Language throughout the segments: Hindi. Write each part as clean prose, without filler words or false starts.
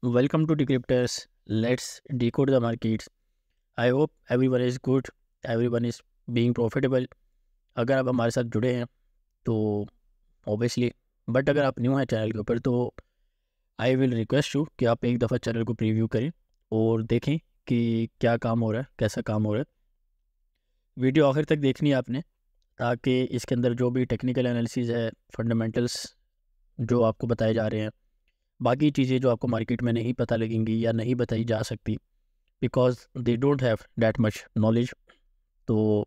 Welcome to Decryptors. Let's decode the markets. I hope everyone is good, everyone is being profitable. अगर आप हमारे साथ जुड़े हैं तो ऑब्वियसली, बट अगर आप न्यू हैं चैनल के ऊपर तो आई विल रिक्वेस्ट यू कि आप एक दफ़ा चैनल को प्रीव्यू करें और देखें कि क्या काम हो रहा है, कैसा काम हो रहा है। वीडियो आखिर तक देखनी है आपने, ताकि इसके अंदर जो भी टेक्निकल एनालिसिस है, फंडामेंटल्स जो आपको बताए जा रहे हैं, बाकी चीज़ें जो आपको मार्केट में नहीं पता लगेंगी या नहीं बताई जा सकती, because they don't have that much knowledge. तो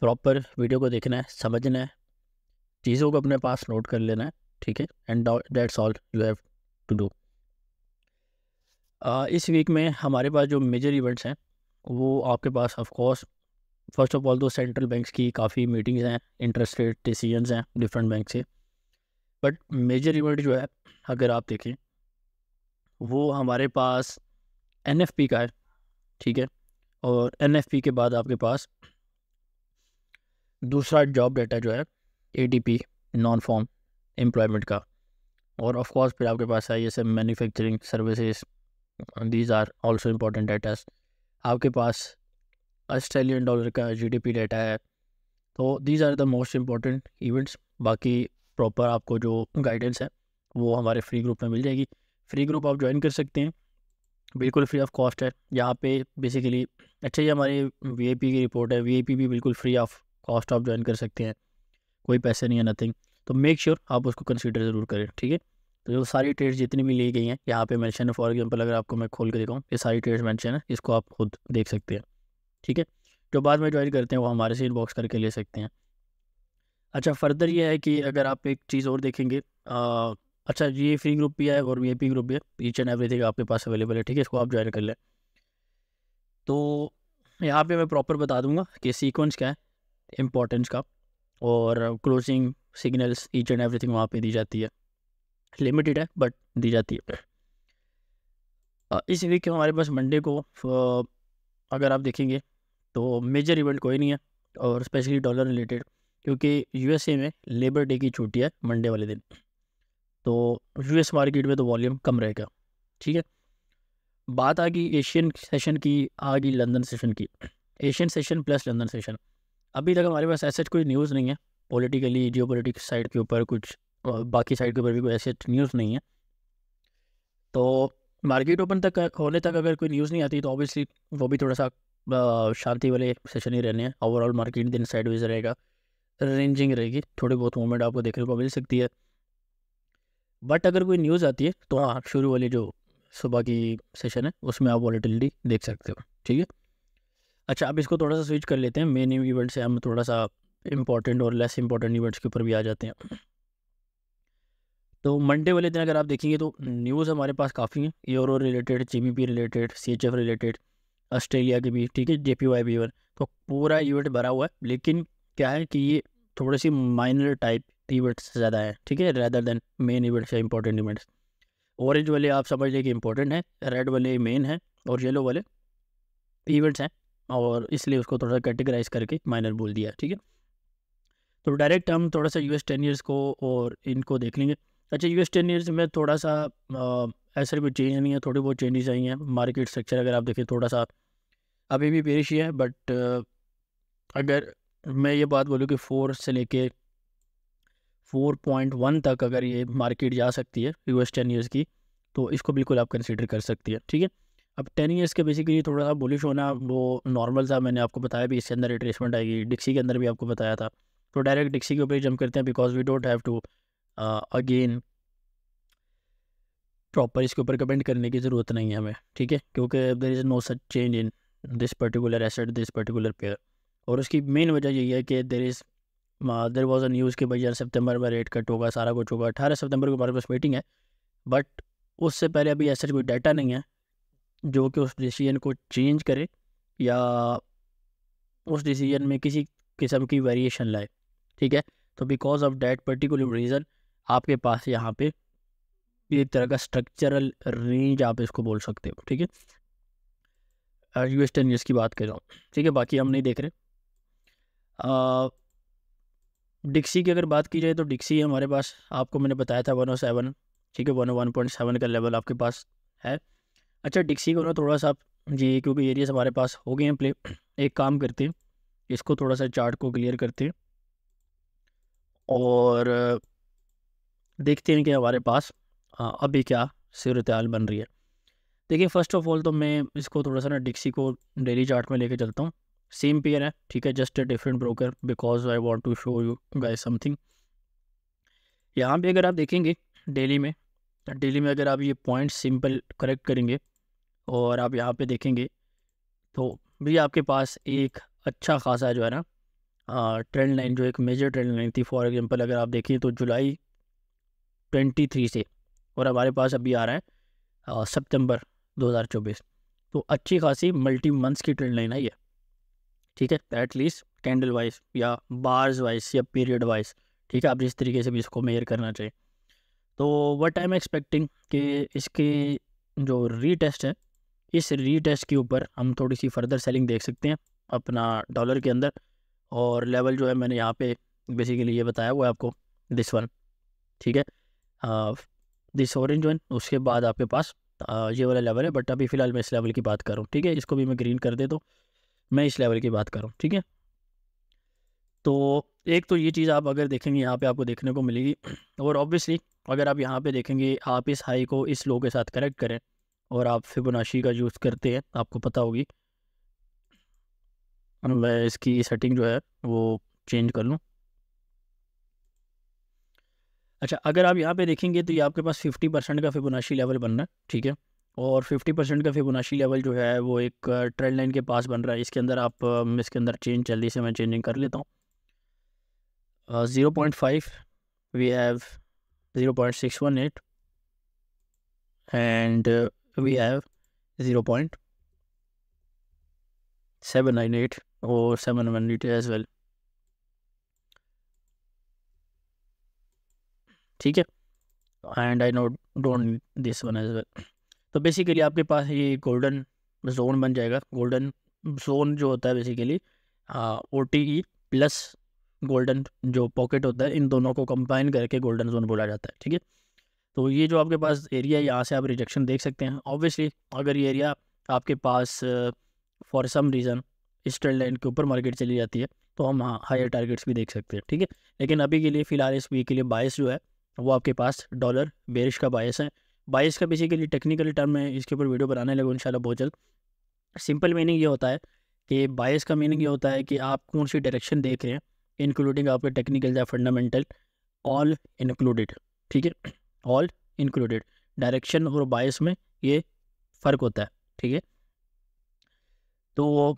प्रॉपर वीडियो को देखना है, समझना है, चीज़ों को अपने पास नोट कर लेना है, ठीक है। And that's all you have to do. इस वीक में हमारे पास जो मेजर इवेंट्स हैं वो आपके पास of course first of all तो सेंट्रल बैंक्स की काफ़ी मीटिंग्स हैं, इंटरेस्ट रेट डिसीजंस हैं डिफरेंट बैंक से। बट मेजर इवेंट जो है अगर आप देखें वो हमारे पास एनएफपी का है, ठीक है। और एनएफपी के बाद आपके पास दूसरा जॉब डाटा जो है एडीपी, नॉन फॉर्म एम्प्लॉयमेंट का। और ऑफ कोर्स फिर आपके पास है ये सब manufacturing services, these are also important datas. आपके पास ऑस्ट्रेलियन डॉलर का जीडीपी डाटा है। तो these are the most important events. बाकी प्रॉपर आपको जो गाइडेंस है वो हमारे फ्री ग्रुप में मिल जाएगी। फ्री ग्रुप आप ज्वाइन कर सकते हैं, बिल्कुल फ्री ऑफ कॉस्ट है। यहाँ पे बेसिकली अच्छा ये हमारी वीआईपी की रिपोर्ट है, वीआईपी भी बिल्कुल फ्री ऑफ कॉस्ट आप ज्वाइन कर सकते हैं, कोई पैसे नहीं है, नथिंग। तो मेक श्योर आप उसको कंसीडर ज़रूर करें, ठीक है। तो जो सारी ट्रेड्स जितनी भी ली गई हैं यहाँ पे मेंशन है, फॉर एग्जांपल अगर आपको मैं खोल के दिखाऊँ, ये सारी ट्रेड्स मेंशन है, इसको आप खुद देख सकते हैं, ठीक है। जो बाद में ज्वाइन करते हैं वो हमारे से इनबॉक्स करके ले सकते हैं। अच्छा, फर्दर ये है कि अगर आप एक चीज़ और देखेंगे, अच्छा ये फ्री ग्रुप भी है और वीआईपी ग्रुप भी है, ईच एंड एवरीथिंग आपके पास अवेलेबल है, ठीक है। इसको आप ज्वाइन कर लें। तो यहाँ पे मैं प्रॉपर बता दूंगा कि सीक्वेंस क्या है इम्पोर्टेंस का, और closing signals each and everything वहाँ पे दी जाती है। लिमिटेड है बट दी जाती है। इस वीक हमारे पास मंडे को अगर आप देखेंगे तो मेजर इवेंट कोई नहीं है, और स्पेशली डॉलर रिलेटेड, क्योंकि यूएसए में लेबर डे की छुट्टी है मंडे वाले दिन। तो यूएस मार्केट में तो वॉल्यूम कम रहेगा, ठीक है। बात आ गई एशियन सेशन की, आ गई लंदन सेशन की। Asian session plus London session, अभी तक हमारे पास ऐसा कोई न्यूज़ नहीं है पॉलिटिकली, जियो पॉलिटिक्स साइड के ऊपर कुछ, बाकी साइड के ऊपर भी कोई ऐसे न्यूज़ नहीं है। तो मार्केट ओपन तक होने तक अगर कोई न्यूज़ नहीं आती तो ऑब्वियसली वो भी थोड़ा सा शांति वाले सेशन ही रहने हैं। ओवरऑल मार्केट दिन साइडवेज रहेगा, रेंजिंग रहेगी, थोड़ी बहुत मूवमेंट आपको देखने को मिल सकती है। बट अगर कोई न्यूज़ आती है तो हाँ, शुरू वाली जो सुबह की सेशन है उसमें आप वॉलेटिलिटी देख सकते हो, ठीक है। अच्छा, अब इसको थोड़ा सा स्विच कर लेते हैं, मेन इवेंट से हम थोड़ा सा इंपॉर्टेंट और लेस इंपॉर्टेंट इवेंट्स के ऊपर भी आ जाते हैं। तो मंडे वाले दिन अगर आप देखेंगे तो न्यूज़ हमारे पास काफ़ी हैं, euro related, GBP related, CHF related, Australia के भी, ठीक है, जेपीवाई भी। तो पूरा इवेंट भरा हुआ है, लेकिन क्या है कि ये थोड़ी सी माइनर टाइप इवेंट्स ज़्यादा है, ठीक है, रैदर देन मेन इवेंट्स या इंपॉर्टेंट इवेंट्स। ऑरेंज वाले आप समझ लें कि इंपॉर्टेंट है, रेड वाले मेन है, और येलो वाले इवेंट्स हैं, और इसलिए उसको थोड़ा सा कैटेगराइज करके माइनर बोल दिया, ठीक है। तो डायरेक्ट हम थोड़ा सा यूएस 10 ईयर्स को और इनको देख लेंगे। अच्छा, यूएस 10 ईयर्स में थोड़ा सा ऐसा कोई चेंज नहीं है, थोड़ी बहुत चेंजेस आई हैं। मार्केट स्ट्रक्चर अगर आप देखें थोड़ा सा अभी भी बेरिश ही है, बट अगर मैं ये बात बोलूँ कि 4 से लेके 4.1 तक अगर ये मार्केट जा सकती है यूएस 10 ईयर्स की, तो इसको बिल्कुल आप कंसिडर कर सकती है, ठीक है। अब 10 ईयर्स के बेसिकली थोड़ा सा बुलिश होना वो नॉर्मल था, मैंने आपको बताया भी, इसके अंदर रिट्रेसमेंट आएगी, डिक्सी के अंदर भी आपको बताया था। तो डायरेक्ट डिक्सी के ऊपर ही जंप करते हैं, because we don't have to again proper इसके ऊपर कमेंट करने की ज़रूरत नहीं है हमें, ठीक है, क्योंकि there is no such change in this particular asset, this particular pair. और उसकी मेन वजह यही है कि देर वॉज अ न्यूज़ कि भैया सितंबर में रेट कट होगा, सारा कुछ होगा। 18 सितंबर को हमारे पास मीटिंग है, बट उससे पहले अभी ऐसा कोई डाटा नहीं है जो कि उस डिसीजन को चेंज करे या उस डिसीजन में किसी किस्म की वेरिएशन लाए, ठीक है। तो because of that particular reason आपके पास यहाँ पे एक तरह का स्ट्रक्चरल रेंज आप इसको बोल सकते हो, ठीक है। यूएस 10 ईयर्स की बात कर रहा हूँ, ठीक है, बाकी हम नहीं देख रहे। डिक्सी की अगर बात की जाए तो डिक्सी हमारे पास आपको मैंने बताया था 107, ठीक है, 101.7 का लेवल आपके पास है। अच्छा डिक्सी को ना थोड़ा सा जी, क्योंकि एरियाज हमारे पास हो गए हैं प्ले, एक काम करते हैं, इसको थोड़ा सा चार्ट को क्लियर करते हैं और देखते हैं कि हमारे पास अभी क्या सूरत हाल बन रही है। देखिए फर्स्ट ऑफ ऑल तो मैं इसको थोड़ा सा ना डिक्सी को डेली चार्ट में लेके चलता हूँ। सेम पेयर है, ठीक है, just a different broker because I want to show you guys something. यहाँ पे अगर आप देखेंगे डेली में अगर आप ये पॉइंट सिंपल करेक्ट करेंगे और आप यहाँ पे देखेंगे तो भी आपके पास एक अच्छा खासा जो है ना ट्रेंड लाइन, जो एक मेजर ट्रेंड लाइन थी, फॉर एग्जांपल अगर आप देखें तो जुलाई 23 से और हमारे पास अभी आ रहा है सितंबर 2024, तो अच्छी खासी मल्टी मंथ्स की ट्रेंड लाइन आई है, ठीक है, एटलीस्ट कैंडल वाइज या बार्स वाइज या पीरियड वाइज, ठीक है, आप जिस तरीके से भी इसको मेजर करना चाहिए। तो व्हाट आई एम एक्सपेक्टिंग कि इसके जो रीटेस्ट है, इस रीटेस्ट के ऊपर हम थोड़ी सी फर्दर सेलिंग देख सकते हैं अपना डॉलर के अंदर। और लेवल जो है मैंने यहाँ पे बेसिकली ये बताया हुआ है आपको, दिस वन, ठीक है, दिस ऑरेंज वन, उसके बाद आपके पास ये वाला लेवल है, बट अभी फ़िलहाल मैं इस लेवल की बात कर रहा हूँ, ठीक है, इसको भी मैं ग्रीन कर दे तो मैं इस लेवल की बात कर रहा हूँ, ठीक है। तो एक तो ये चीज़ आप अगर देखेंगे यहाँ पे आपको देखने को मिलेगी और ऑब्वियसली अगर आप यहाँ पे देखेंगे, आप इस हाई को इस लो के साथ करेक्ट करें और आप फिबोनाची का यूज़ करते हैं, आपको पता होगी, मैं इसकी सेटिंग जो है वो चेंज कर लूँ। अच्छा अगर आप यहाँ पे देखेंगे तो ये आपके पास 50% का फिबोनाची लेवल बन रहा है, ठीक है, और 50% का फिबोनाची लेवल जो है वो एक ट्रेंड लाइन के पास बन रहा है। इसके अंदर आप इसके अंदर चेंज जल्दी से मैं चेंजिंग कर लेता हूँ। 0.5 we have 0.618 and we have 0.798 or 718 as well, ठीक है, and I know don't this one as well. तो बेसिकली आपके पास ये गोल्डन जोन बन जाएगा। गोल्डन जोन जो होता है बेसिकली OTE प्लस गोल्डन जो पॉकेट होता है, इन दोनों को कंबाइन करके गोल्डन जोन बोला जाता है, ठीक है। तो ये जो आपके पास एरिया है, यहाँ से आप रिजेक्शन देख सकते हैं। ऑब्वियसली अगर ये एरिया आपके पास फॉर सम रीज़न इस ट्रेंड लाइन के ऊपर मार्केट चली जाती है तो हम हायर टारगेट्स भी देख सकते हैं, ठीक है। लेकिन अभी के लिए फ़िलहाल इस वीक के लिए बायस जो है वो आपके पास डॉलर बेरिश का बायस है। बायस का बेसिकली टेक्निकल टर्म में इसके ऊपर वीडियो बनाने लगूँ इंशाल्लाह बहुत जल्द। सिंपल मीनिंग ये होता है कि बायस का मीनिंग ये होता है कि आप कौन सी डायरेक्शन देख रहे हैं, इंक्लूडिंग आपके टेक्निकल या फंडामेंटल, ऑल इंक्लूडेड, ठीक है, ऑल इंक्लूडेड। डायरेक्शन और बायस में ये फ़र्क होता है, ठीक है। तो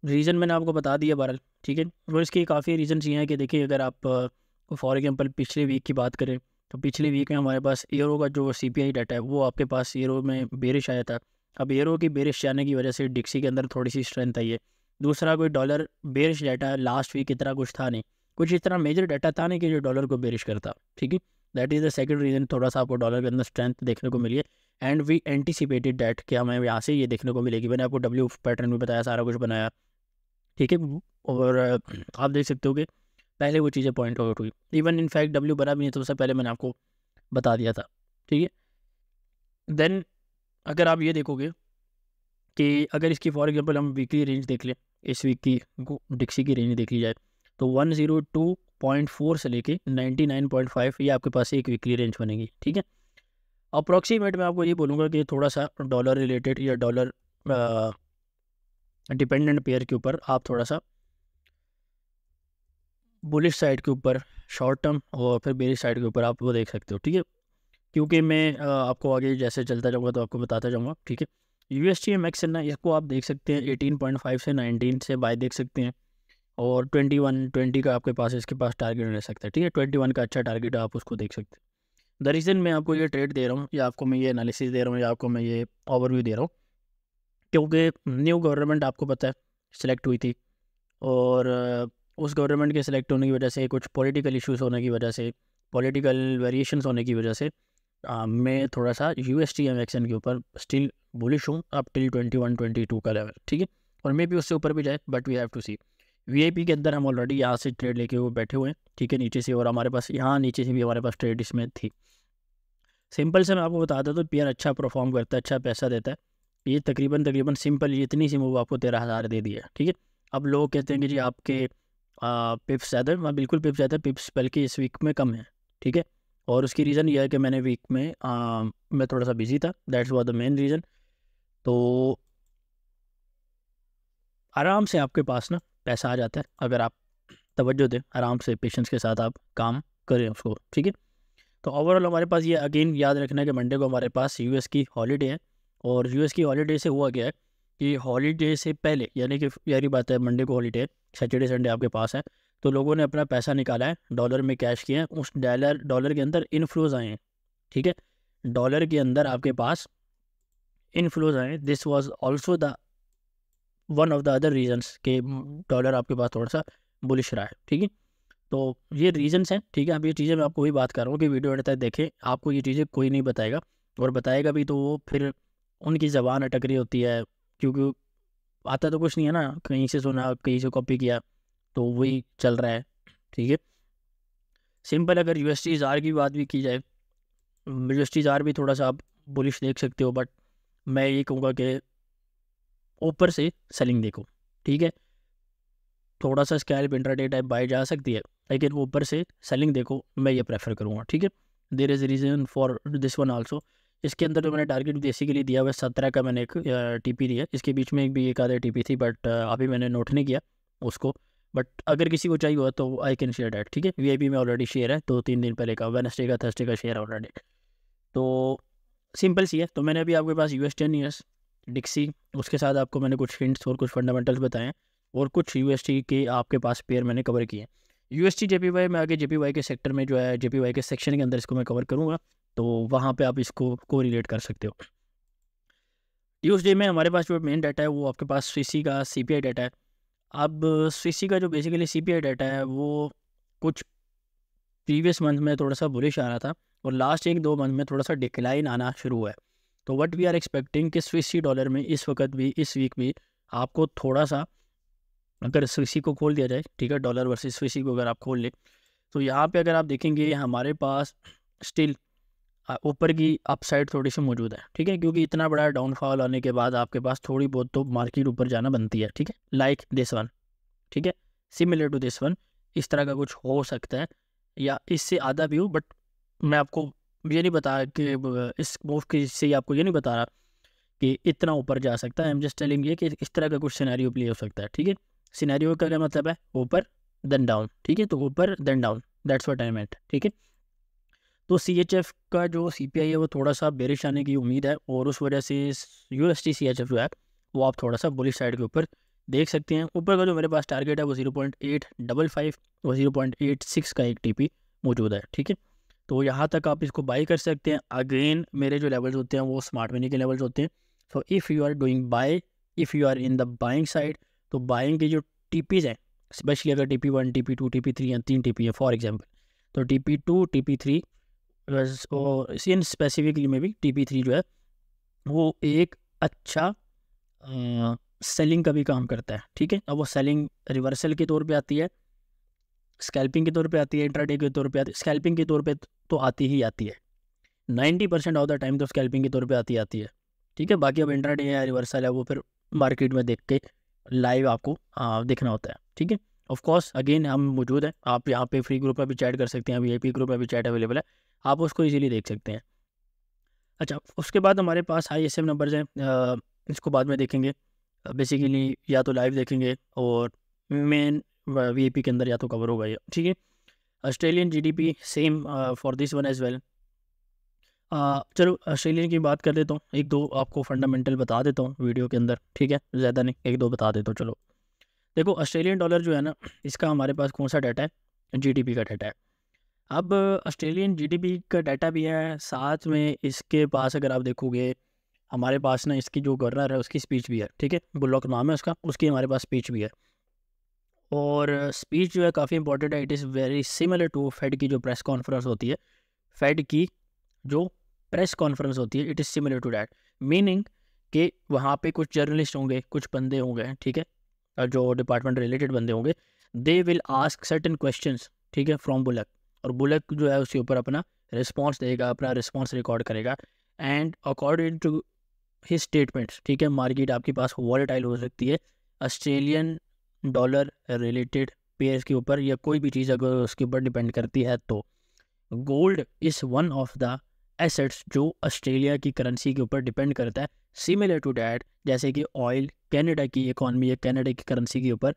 रीज़न मैंने आपको बता दिया बहरहाल, ठीक है। और इसके काफ़ी रीज़न्स ये हैं कि देखिए अगर आप फॉर एग्जांपल पिछले वीक की बात करें तो पिछले वीक में हमारे पास यूरो का जो CPI डाटा है वो आपके पास यूरो में बेरिश आया था। अब यूरो की बेरिश जाने की वजह से डिक्सी के अंदर थोड़ी सी स्ट्रेंथ आई है। दूसरा कोई dollar bearish data last week इतना कुछ था नहीं, कुछ इतना मेजर डाटा था नहीं कि जो डॉलर को बेरिश करता, ठीक है। That is the second reason, थोड़ा सा आपको डॉलर के अंदर स्ट्रेंथ देखने को मिली है एंड वी एंटिसिपेटेड डैट कि हमें यहाँ से ये देखने को मिलेगी। मैंने आपको W पैटर्न भी बताया, सारा कुछ बनाया, ठीक है। और आप देख सकते हो कि पहले वो चीज़ें पॉइंट आउट हुई, इवन इनफैक्ट W बना भी नहीं तो उससे पहले मैंने आपको बता दिया था, ठीक है। देन अगर आप ये देखोगे कि अगर इसकी फॉर एग्जांपल हम वीकली रेंज देख लें, इस वीक की डिक्सी की रेंज देख ली जाए तो 102.4 से लेके 99.5 ये आपके पास एक वीकली रेंज बनेगी, ठीक है। अप्रॉक्सीमेट मैं आपको ये बोलूँगा कि थोड़ा सा डॉलर रिलेटेड या डॉलर डिपेंडेंट पेयर के ऊपर आप थोड़ा सा बुलिश साइड के ऊपर शॉर्ट टर्म और फिर बेरिश साइड के ऊपर आप वो देख सकते हो, ठीक है। क्योंकि मैं आपको आगे जैसे चलता जाऊँगा तो आपको बताता जाऊँगा, ठीक है। USTMX है ना, इसको आप देख सकते हैं 18.5 से 19 से बाय देख सकते हैं और 20 का आपके पास इसके पास टारगेट रह सकता है, ठीक है। 21 का अच्छा टारगेट है, आप उसको देख सकते हैं। द रीज़न मैं आपको ये ट्रेड दे रहा हूँ या आपको मैं ये एनालिसिस दे रहा हूँ या आपको मैं ये ओवरव्यू दे रहा हूँ क्योंकि न्यू गवर्नमेंट आपको पता है सिलेक्ट हुई थी और उस गवर्नमेंट के सिलेक्ट होने की वजह से, कुछ पॉलिटिकल इश्यूज होने की वजह से, पॉलिटिकल वेरिएशंस होने की वजह से मैं थोड़ा सा USTMX के ऊपर स्टिल बुलिश हूँ अप टिल 21-22 का लेवल, ठीक है। और मे भी उससे ऊपर भी जाए but we have to see. VIP के अंदर हम ऑलरेडी यहाँ से ट्रेड लेके वो बैठे हुए हैं, ठीक है, नीचे से, और हमारे पास यहाँ नीचे से भी हमारे पास ट्रेड इसमें थी। सिंपल से मैं आपको बता देता हूँ, पेयर अच्छा परफॉर्म करता है, अच्छा पैसा देता है। ये तकरीबन सिंपल ये इतनी सी मूव आपको 13,000 दे दी है, ठीक है। अब लोग कहते हैं कि जी आपके पिप्स ज़्यादा है, बिल्कुल पिप्स ज़्यादा है, पिप्स बल्कि इस वीक में कम है, ठीक है। और उसकी रीज़न ये है कि मैंने वीक में मैं थोड़ा सा बिजी था, that's was the main reason. तो आराम से आपके पास ना पैसा आ जाता है अगर आप तवज्जो दें, आराम से पेशेंस के साथ आप काम करें उसको, ठीक है। तो ओवरऑल हमारे पास ये अगेन याद रखना है कि मंडे को हमारे पास यूएस की हॉलीडे है। और यूएस की हॉलीडे से हुआ क्या है कि हॉलीडे से पहले, यानी कि यारी बात है मंडे को हॉलीडे है, सैटरडे संडे आपके पास है, तो लोगों ने अपना पैसा निकाला है, डॉलर में कैश किया है, उस डॉलर के अंदर इनफ्लोज आए हैं, ठीक है। डॉलर के अंदर आपके पास इनफ्लोज आए हैं। This was also the one of the other reasons के डॉलर आपके पास थोड़ा सा बुलिश रहा है, ठीक है। तो ये रीजंस हैं, ठीक है। अब ये चीज़ें मैं आपको वही बात कर रहा हूँ कि वीडियो एंड तक देखें, आपको ये चीज़ें कोई नहीं बताएगा, और बताएगा भी तो वो फिर उनकी ज़बान अटक रही होती है, क्योंकि आता तो कुछ नहीं है ना, कहीं से सुना कहीं से कॉपी किया, तो वही चल रहा है, ठीक है। सिंपल अगर यूएसटी जार की बात भी की जाए, यूएसटी जार भी थोड़ा सा आप बुलिश देख सकते हो, बट मैं ये कहूँगा कि ऊपर से सेलिंग देखो, ठीक है। थोड़ा सा स्कैल्प इंट्राडे टाइप बाय जा सकती है, लेकिन ऊपर से सेलिंग देखो, मैं ये प्रेफर करूँगा, ठीक है। There is reason for this one also. इसके अंदर जो मैंने टारगेट बेसिकली दिया हुआ है 17 का, मैंने एक टीपी दिया, इसके बीच में एक आधा टीपी थी, बट अभी मैंने नोट नहीं किया उसको। बट अगर किसी को चाहिए हुआ तो आई कैन शेयर डैट, ठीक है। वीआईपी में ऑलरेडी शेयर है, 2-3 दिन पहले का, वेडनेसडे का थर्सडे का शेयर है ऑलरेडी। तो सिंपल सी है। तो मैंने अभी आपके पास यूएस 10 ईयर्स डिक्सी, उसके साथ आपको मैंने कुछ हिंट्स और कुछ फंडामेंटल्स बताए हैं, और कुछ यूएसटी के आपके पास पेयर मैंने कवर किए हैं। यूएसटी जेपीवाई में आगे जेपीवाई के सेक्टर में जो है, जेपीवाई के सेक्शन के अंदर इसको मैं कवर करूँगा, तो वहाँ पे आप इसको को रिलेट कर सकते हो। ट्यूसडे में हमारे पास जो मेन डाटा है वो आपके पास स्विसी का सीपीआई डाटा है। अब स्विसी का जो बेसिकली सीपीआई डाटा है वो कुछ प्रीवियस मंथ में थोड़ा सा बुलिश आ रहा था, और लास्ट 1-2 मंथ में थोड़ा सा डिक्लाइन आना शुरू हुआ है। तो व्हाट वी आर एक्सपेक्टिंग कि स्विसी डॉलर में इस वक्त भी, इस वीक भी आपको थोड़ा सा, अगर स्विसी को खोल दिया जाए, ठीक है, डॉलर वर्सेस स्विसी को अगर आप खोल ले, तो यहाँ पे अगर आप देखेंगे हमारे पास स्टिल ऊपर की अपसाइड थोड़ी सी मौजूद है, ठीक है। क्योंकि इतना बड़ा डाउनफॉल आने के बाद आपके पास थोड़ी बहुत तो मार्केट ऊपर जाना बनती है, ठीक है, लाइक दिस वन, ठीक है, सिमिलर टू दिस वन, इस तरह का कुछ हो सकता है, या इससे आधा भी हो। बट मैं आपको ये नहीं बता कि इस मूव के से आपको ये नहीं बता रहा कि इतना ऊपर जा सकता है। आई एम जस्ट टेलिंग ये कि इस तरह का कुछ सिनेरियो प्ले हो सकता है, ठीक है। सिनेरियो का क्या मतलब है? ऊपर देन डाउन, ठीक है। तो ऊपर then down, that's what I meant, ठीक है। तो सीएचएफ का जो सीपीआई है वो थोड़ा सा बेरिश आने की उम्मीद है, और उस वजह से यूएसटी सीएचएफ जो है वो आप थोड़ा सा बुलिश साइड के ऊपर देख सकते हैं। ऊपर का जो मेरे पास टारगेट है वो 0.855 और 0.86 का एक टीपी मौजूद है, ठीक है। तो यहाँ तक आप इसको बाई कर सकते हैं। अगेन मेरे जो लेवल्स होते हैं वो स्मार्ट मनी के लेवल्स होते हैं। So if you are doing buy, if you are in the buying side, तो बाइंग की जो टीपीज़ हैं, स्पेशली अगर TP1, TP2, TP3 या 3 टीपी है फॉर एग्जाम्पल, तो TP2, TP3 और इन स्पेसिफिकली में भी TP3 जो है वो एक अच्छा सेलिंग का भी काम करता है, ठीक है। अब वो सेलिंग रिवर्सल के तौर पे आती है, स्कैल्पिंग के तौर पे आती है, इंट्राडे के तौर पे आती है। स्कैल्पिंग के तौर पे तो आती ही आती है, 90% ऑफ द टाइम तो स्कैल्पिंग के तौर पे आती है, ठीक है। बाकी अब इंट्राडे है, रिवर्सल है, वो फिर मार्केट में देख के लाइव आपको देखना होता है, ठीक है। ऑफ कोर्स अगेन हम मौजूद हैं, आप यहाँ पे फ्री ग्रुप में भी चैट कर सकते हैं, वीआईपी ग्रुप में भी चैट अवेलेबल है, आप उसको इजीली देख सकते हैं। अच्छा, उसके बाद हमारे पास ISM नंबर्स हैं, इसको बाद में देखेंगे। बेसिकली या तो लाइव देखेंगे, और मेन वीआईपी के अंदर या तो कवर होगा ये, ठीक है। Australian GDP same for this one as well. चलो ऑस्ट्रेलियन की बात कर लेता हूँ, 1-2 आपको फंडामेंटल बता देता हूँ वीडियो के अंदर, ठीक है, ज़्यादा नहीं, 1-2 बता देता हूँ। चलो देखो, ऑस्ट्रेलियन डॉलर जो है ना, इसका हमारे पास कौन सा डाटा है? जीडीपी का डाटा है। अब ऑस्ट्रेलियन जीडीपी का डाटा भी है, साथ में इसके पास अगर आप देखोगे हमारे पास ना इसकी जो गवर्नर है उसकी स्पीच भी है, ठीक है, बुलॉक नाम है उसका, उसकी हमारे पास स्पीच भी है। और स्पीच जो है काफ़ी इंपॉर्टेंट है, it is very similar to Fed की जो प्रेस कॉन्फ्रेंस होती है। फेड की जो प्रेस कॉन्फ्रेंस होती है, it is similar to that, meaning कि वहाँ पे कुछ जर्नलिस्ट होंगे, कुछ बंदे होंगे, ठीक है, और जो डिपार्टमेंट रिलेटेड बंदे होंगे, they will ask certain questions, ठीक है, फ्रॉम बुलक, और बुलक जो है उसके ऊपर अपना रिस्पॉन्स देगा, अपना रिस्पॉन्स रिकॉर्ड करेगा, and according to his statements, ठीक है, मार्केट आपके पास वॉलेटाइल हो सकती है ऑस्ट्रेलियन डॉलर रिलेटेड पेयर्स के ऊपर, या कोई भी चीज़ अगर उसके ऊपर डिपेंड करती है। तो gold is one of the assets जो ऑस्ट्रेलिया की करेंसी के ऊपर डिपेंड करता है। सिमिलर टू डैट, जैसे कि ऑयल कनाडा की इकॉनमी या कनाडा की करेंसी के ऊपर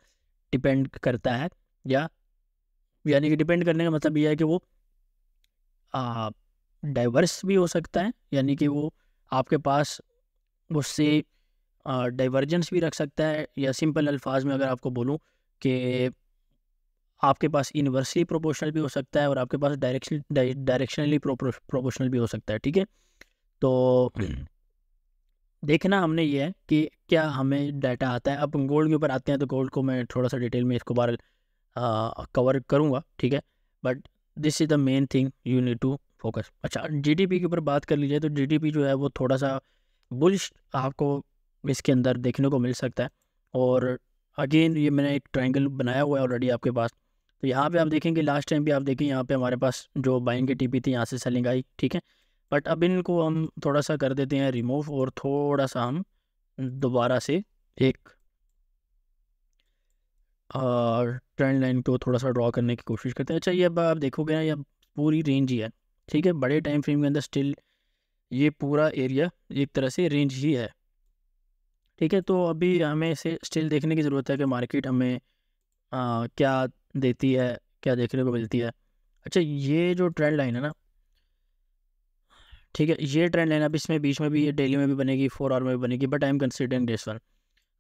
डिपेंड करता है, या यानी कि डिपेंड करने का मतलब यह है कि वो डाइवर्स भी हो सकता है, यानी कि वो आपके पास उससे डाइवर्जेंस भी रख सकता है, या सिंपल अल्फाज में अगर आपको बोलूँ कि आपके पास इन्वर्सली प्रोपोर्शनल भी हो सकता है, और आपके पास डायरेक्शनली प्रोपोर्शनल भी हो सकता है, ठीक है। तो देखना हमने ये है कि क्या हमें डाटा आता है। अब गोल्ड के ऊपर आते हैं, तो गोल्ड को मैं थोड़ा सा डिटेल में इसको बार कवर करूँगा, ठीक है, but this is the main thing you need to focus. अच्छा, जीडीपी के ऊपर बात कर लीजिए, तो जीडीपी जो है वो थोड़ा सा बुलिश आपको इसके अंदर देखने को मिल सकता है। और अगेन ये मैंने एक ट्रायंगल बनाया हुआ है ऑलरेडी आपके पास, तो यहाँ पे आप देखेंगे, लास्ट टाइम भी आप देखें, यहाँ पे हमारे पास जो बाइंग की टीपी थी, यहाँ से सेलिंग आई, ठीक है, बट अब इनको हम थोड़ा सा कर देते हैं रिमूव, और थोड़ा सा हम दोबारा से एक ट्रेंड लाइन को थोड़ा सा ड्रॉ करने की कोशिश करते हैं। अच्छा, ये अब आप देखोगे ना, ये पूरी रेंज ही है, ठीक है, बड़े टाइम फ्रेम के अंदर स्टिल ये पूरा एरिया एक तरह से रेंज ही है, ठीक है। तो अभी हमें इसे स्टिल देखने की ज़रूरत है कि मार्केट हमें क्या देती है, क्या देखने को मिलती है। अच्छा, ये जो ट्रेंड लाइन है ना, ठीक है, ये ट्रेंड लाइन अब इसमें बीच में भी, ये डेली में भी बनेगी, 4 आवर में भी बनेगी, but I am considering this one.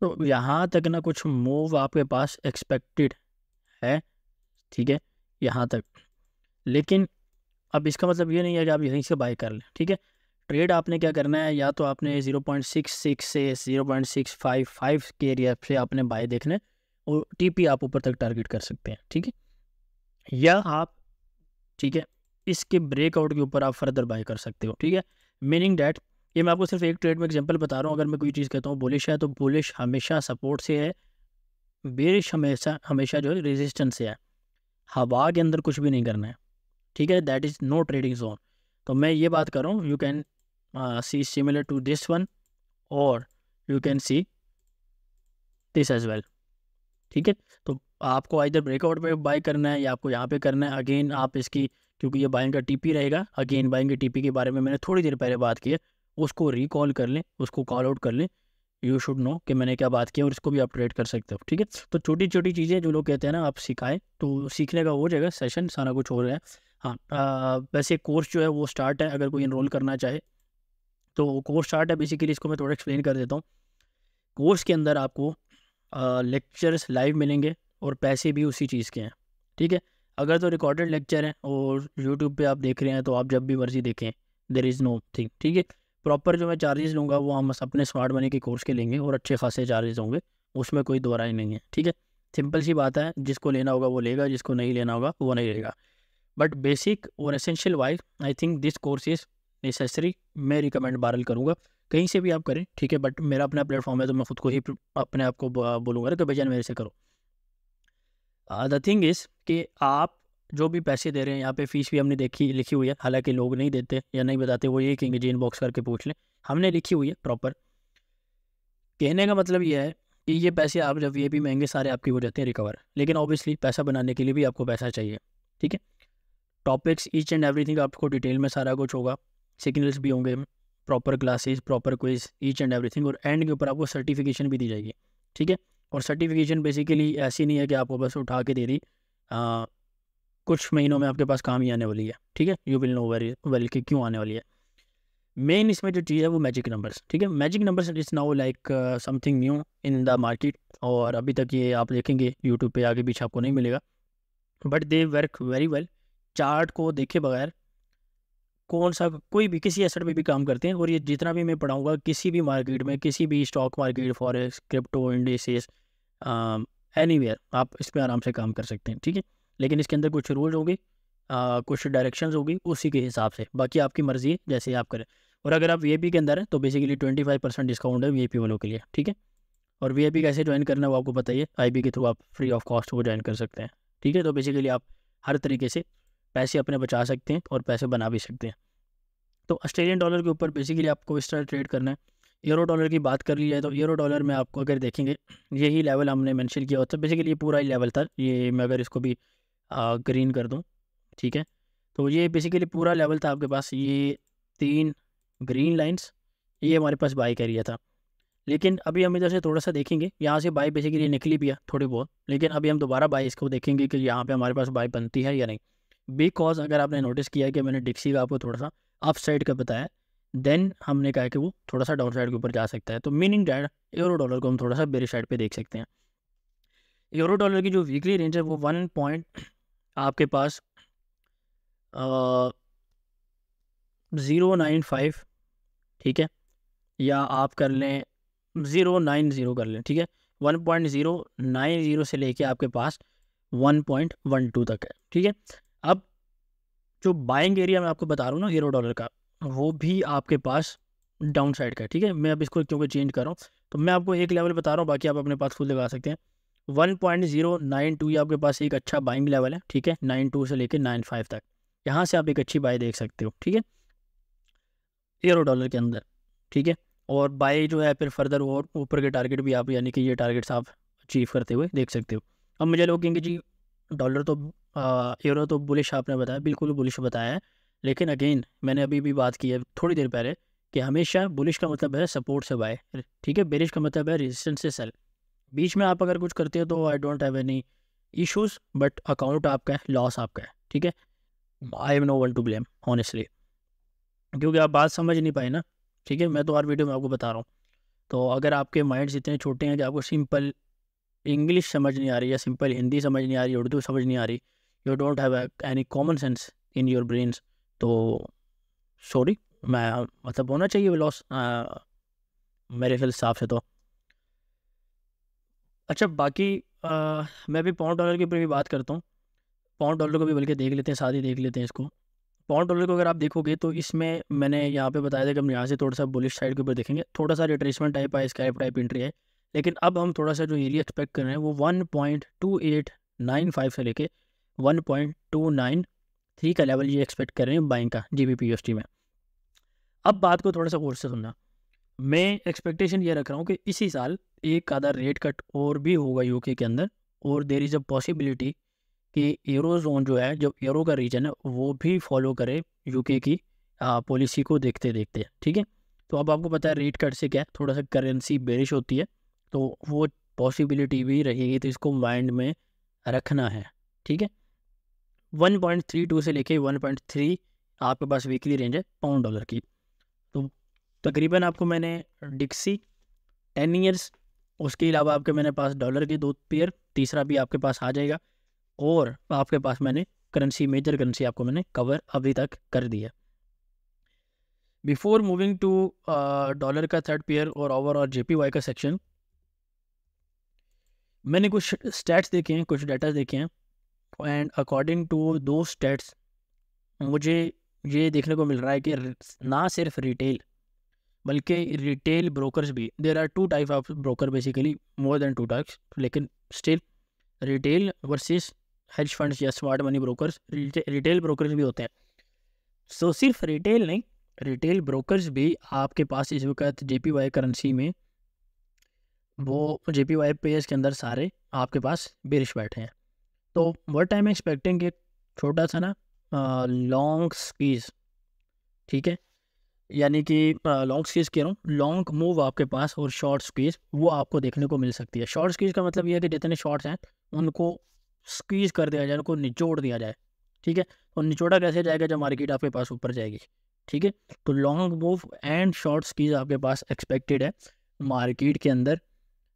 तो यहाँ तक ना कुछ मूव आपके पास एक्सपेक्टेड है, ठीक है, यहाँ तक। लेकिन अब इसका मतलब ये नहीं है कि आप यहीं से बाय कर लें, ठीक है। ट्रेड आपने क्या करना है, या तो आपने 0.66 से 0.655 के एरिया से आपने बाय देखना है, और टीपी आप ऊपर तक टारगेट कर सकते हैं, ठीक है, या आप, ठीक है, इसके ब्रेकआउट के ऊपर आप फर्दर बाय कर सकते हो, ठीक है। मीनिंग डैट, ये मैं आपको सिर्फ एक ट्रेड में एग्जांपल बता रहा हूँ। अगर मैं कोई चीज़ कहता हूँ बुलिश है, तो बुलिश हमेशा सपोर्ट से है, बेरिश हमेशा हमेशा जो है रेजिस्टेंस से है। हवा के अंदर कुछ भी नहीं करना है, ठीक है, that is no trading zone. तो मैं ये बात कर रहा हूँ, you can see similar to this one, और you can see this as well, ठीक है। तो आपको इधर ब्रेकआउट पे बाय करना है, या आपको यहाँ पे करना है। अगेन आप इसकी, क्योंकि ये बाइंग का टीपी रहेगा, अगेन बाइंग के टीपी के बारे में मैंने थोड़ी देर पहले बात की है, उसको रिकॉल कर लें, उसको कॉल आउट कर लें, यू शुड नो कि मैंने क्या बात की है, और इसको भी आप ट्रेड कर सकते हो, ठीक है। तो छोटी छोटी चीज़ें जो लोग कहते हैं ना आप सिखाएं, तो सीखने का हो जाएगा सेशन, सारा कुछ हो रहा है। हाँ, वैसे कोर्स जो है वो स्टार्ट है, अगर कोई इनरोल करना चाहे तो कोर्स स्टार्ट है। बेसिकली इसको मैं थोड़ा एक्सप्लेन कर देता हूँ। कोर्स के अंदर आपको लेक्चर्स लाइव मिलेंगे, और पैसे भी उसी चीज़ के हैं, ठीक है। अगर तो रिकॉर्डेड लेक्चर हैं और यूट्यूब पे आप देख रहे हैं, तो आप जब भी मर्जी देखें, देर इज़ नो थिंग, ठीक है। प्रॉपर जो मैं चार्जेस लूँगा वो हम अपने स्मार्ट मनी के कोर्स के लेंगे, और अच्छे खासे चार्जेस होंगे, उसमें कोई दो राय नहीं है, ठीक है। सिंपल सी बात है, जिसको लेना होगा वो लेगा, जिसको नहीं लेना होगा वो नहीं लेगा। बट बेसिक और essential wise I think this course is necessary. मैं रिकमेंड बारल करूँगा, कहीं से भी आप करें, ठीक है, बट मेरा अपना प्लेटफॉर्म है, तो मैं खुद को ही अपने आप को बोलूँगा कि भैया मेरे से करो। द थिंग इज़ कि आप जो भी पैसे दे रहे हैं, यहाँ पे फीस भी हमने लिखी हुई है, हालांकि लोग नहीं देते या नहीं बताते, वो ये कहेंगे जी इनबॉक्स करके पूछ लें, हमने लिखी हुई है प्रॉपर। कहने का मतलब ये है कि ये पैसे आप जब ये भी महंगे सारे आपके हो जाते हैं रिकवर, लेकिन ऑब्वियसली पैसा बनाने के लिए भी आपको पैसा चाहिए, ठीक है। टॉपिक्स ईच एंड एवरीथिंग आपको डिटेल में सारा कुछ होगा, सिग्नल्स भी होंगे, proper classes, proper quiz, each and everything, और एंड के ऊपर आपको सर्टिफिकेशन भी दी जाएगी, ठीक है। और सर्टिफिकेशन बेसिकली ऐसी नहीं है कि आपको बस उठा के दे दी, कुछ महीनों में आपके पास काम ही आने वाली है, ठीक है। You will know very well कि क्यों आने वाली है। मेन इसमें जो चीज़ है वो मैजिक नंबर्स, ठीक है। Magic numbers is now like something new in the market, और अभी तक ये आप देखेंगे यूट्यूब पे आगे पीछे आपको नहीं मिलेगा, but they work very well. Chart को देखे बगैर कौन सा कोई भी किसी एसेट पे भी काम करते हैं, और ये जितना भी मैं पढ़ाऊंगा किसी भी मार्केट में, किसी भी stock market, forex, crypto, indices, anywhere, आप इस पर आराम से काम कर सकते हैं, ठीक है। लेकिन इसके अंदर कुछ रूल होंगे, कुछ डायरेक्शंस होगी, उसी के हिसाब से, बाकी आपकी मर्जी है जैसे आप करें। और अगर आप वीआईपी के अंदर हैं तो बेसिकली 25% डिस्काउंट है वीआईपी वालों के लिए, ठीक है। और वीआईपी कैसे ज्वाइन करना है वो आपको पता ही है, आईबी के थ्रू आप फ्री ऑफ कॉस्ट वो ज्वाइन कर सकते हैं, ठीक है। तो बेसिकली आप हर तरीके से पैसे अपने बचा सकते हैं और पैसे बना भी सकते हैं। तो ऑस्ट्रेलियन डॉलर के ऊपर बेसिकली आपको इस तरह ट्रेड करना है। यूरो डॉलर की बात कर ली जाए तो यूरो डॉलर में आपको अगर देखेंगे यही लेवल हमने मेंशन किया होता है, बेसिकली ये पूरा ही लेवल था। ये मैं अगर इसको भी ग्रीन कर दूं, ठीक है, तो ये बेसिकली पूरा लेवल था आपके पास। ये 3 ग्रीन लाइंस, ये हमारे पास बाई का एरिया था। लेकिन अभी हम इधर से थोड़ा सा देखेंगे, यहाँ से बाई बेसिकली निकली भी है थोड़ी बहुत, लेकिन अभी हम दोबारा बाई इसको देखेंगे कि यहाँ पे हमारे पास बाई बनती है या नहीं। बिकॉज अगर आपने नोटिस किया कि मैंने डिक्सी का आपको थोड़ा सा अप साइड का बताया, देन हमने कहा कि वो थोड़ा सा डाउन साइड के ऊपर जा सकता है। तो मीनिंग डैट यूरो डॉलर को हम थोड़ा सा बेरिश साइड पे देख सकते हैं। यूरो डॉलर की जो वीकली रेंज है वो 1 पॉइंट आपके पास 095, ठीक है, या आप कर लें 090 कर लें, ठीक है। 1.090 से लेके आपके पास 1.12 तक है, ठीक है। अब जो बाइंग एरिया मैं आपको बता रहा हूँ ना यूरो डॉलर का, वो भी आपके पास डाउन साइड का है, ठीक है। मैं अब इसको क्योंकि चेंज कर रहा हूँ तो मैं आपको एक लेवल बता रहा हूँ, बाकी आप अपने पास खुद लगा सकते हैं। 1.092 ये आपके पास एक अच्छा बाइंग लेवल है, ठीक है, 92 से लेके 95 तक। यहाँ से आप एक अच्छी बाई देख सकते हो, ठीक है, यूरो डॉलर के अंदर, ठीक है। और बाई जो है फिर फर्दर और ऊपर के टारगेट भी आप, यानी कि ये टारगेट्स आप अचीव करते हुए देख सकते हो। अब मुझे लोग कहेंगे जी डॉलर तो यूरो तो बुलिश आपने बताया, बिल्कुल बुलिश बताया है, लेकिन अगेन मैंने अभी भी बात की है थोड़ी देर पहले कि हमेशा बुलिश का मतलब है सपोर्ट से बाय, ठीक है, बेरिश का मतलब है रेजिस्टेंस से सेल। बीच में आप अगर कुछ करते हो तो I don't have any issues, but account आपका है, लॉस आपका है, ठीक है। I am no one to blame honestly, क्योंकि आप बात समझ नहीं पाए ना, ठीक है। मैं तो हर वीडियो में आपको बता रहा हूँ। तो अगर आपके माइंड्स इतने छोटे हैं कि आपको सिंपल इंग्लिश समझ नहीं आ रही, या सिंपल हिंदी समझ नहीं आ रही, उर्दू समझ नहीं आ रही, you don't have any common sense in your brains, तो सॉरी, मैं मतलब होना चाहिए लॉस मेरे हिसाब से तो। अच्छा बाकी मैं भी पाउंड डॉलर के ऊपर भी बात करता हूँ। पाउंड डॉलर को भी बल्कि देख लेते हैं, साथ ही देख लेते हैं इसको। पाउंड डॉलर को अगर आप देखोगे तो इसमें मैंने यहाँ पे बताया था कि हम यहाँ से थोड़ा सा बुलिश साइड के ऊपर देखेंगे, थोड़ा सा रिट्रेसमेंट टाइप है, स्कैल्प टाइप एंट्री है। लेकिन अब हम थोड़ा सा जो एरिया एक्सपेक्ट कर रहे हैं वो 1.2895 से लेके 1.293 का लेवल ये एक्सपेक्ट कर रहे हैं बाइंग का GBP/USD में। अब बात को थोड़ा सा गौर से सुनना, मैं एक्सपेक्टेशन ये रख रहा हूँ कि इसी साल एक आधा रेट कट और भी होगा यूके के अंदर, और देर इज़ अ पॉसिबिलिटी कि यूरो जोन जो है, जो यूरो का रीजन है, वो भी फॉलो करे यूके की पॉलिसी को देखते देखते, ठीक है। तो अब आपको पता है रेट कट से क्या है, थोड़ा सा करेंसी बेरिश होती है, तो वो पॉसिबिलिटी भी रहेगी, तो इसको माइंड में रखना है, ठीक है। 1.32 से लेके 1.3 आपके पास वीकली रेंज है पाउंड डॉलर की। तो तकरीबन आपको मैंने डिक्सी 10 ईयर्स, उसके अलावा आपके मैंने पास डॉलर के 2 पेयर, तीसरा भी आपके पास आ जाएगा, और आपके पास मैंने करेंसी, मेजर करेंसी आपको मैंने कवर अभी तक कर दिया। बिफोर मूविंग टू डॉलर का थर्ड पेयर और ओवरऑल JPY का सेक्शन, मैंने कुछ स्टैट्स देखे हैं, कुछ डाटा देखे हैं, एंड अकॉर्डिंग टू दो स्टैट्स मुझे ये देखने को मिल रहा है कि ना सिर्फ रिटेल बल्कि रिटेल ब्रोकर्स भी, there are 2 type of broker basically, more than 2 types, लेकिन still retail versus hedge funds या smart money brokers, retail brokers भी होते हैं। सो सिर्फ रिटेल नहीं, रिटेल ब्रोकर्स भी आपके पास इस वक्त JPY करेंसी में, वो JPY पेयर्स के अंदर सारे आपके पास बेरिश बैठे हैं। तो व्हाट आई एम एक्सपेक्टिंग एक छोटा सा ना लॉन्ग स्क्वीज, ठीक है, यानी कि लॉन्ग स्क्वीज कह रहा हूँ, लॉन्ग मूव आपके पास, और शॉर्ट स्क्वीज वो आपको देखने को मिल सकती है। शॉर्ट स्क्वीज का मतलब ये है कि जितने शॉर्ट्स हैं उनको स्क्वीज कर दिया जाए, उनको निचोड़ दिया जाए, ठीक है। और निचोड़ा कैसे जाएगा, जब मार्केट आपके पास ऊपर जाएगी, ठीक है। तो long move and short squeeze आपके पास एक्सपेक्टेड है मार्केट के अंदर,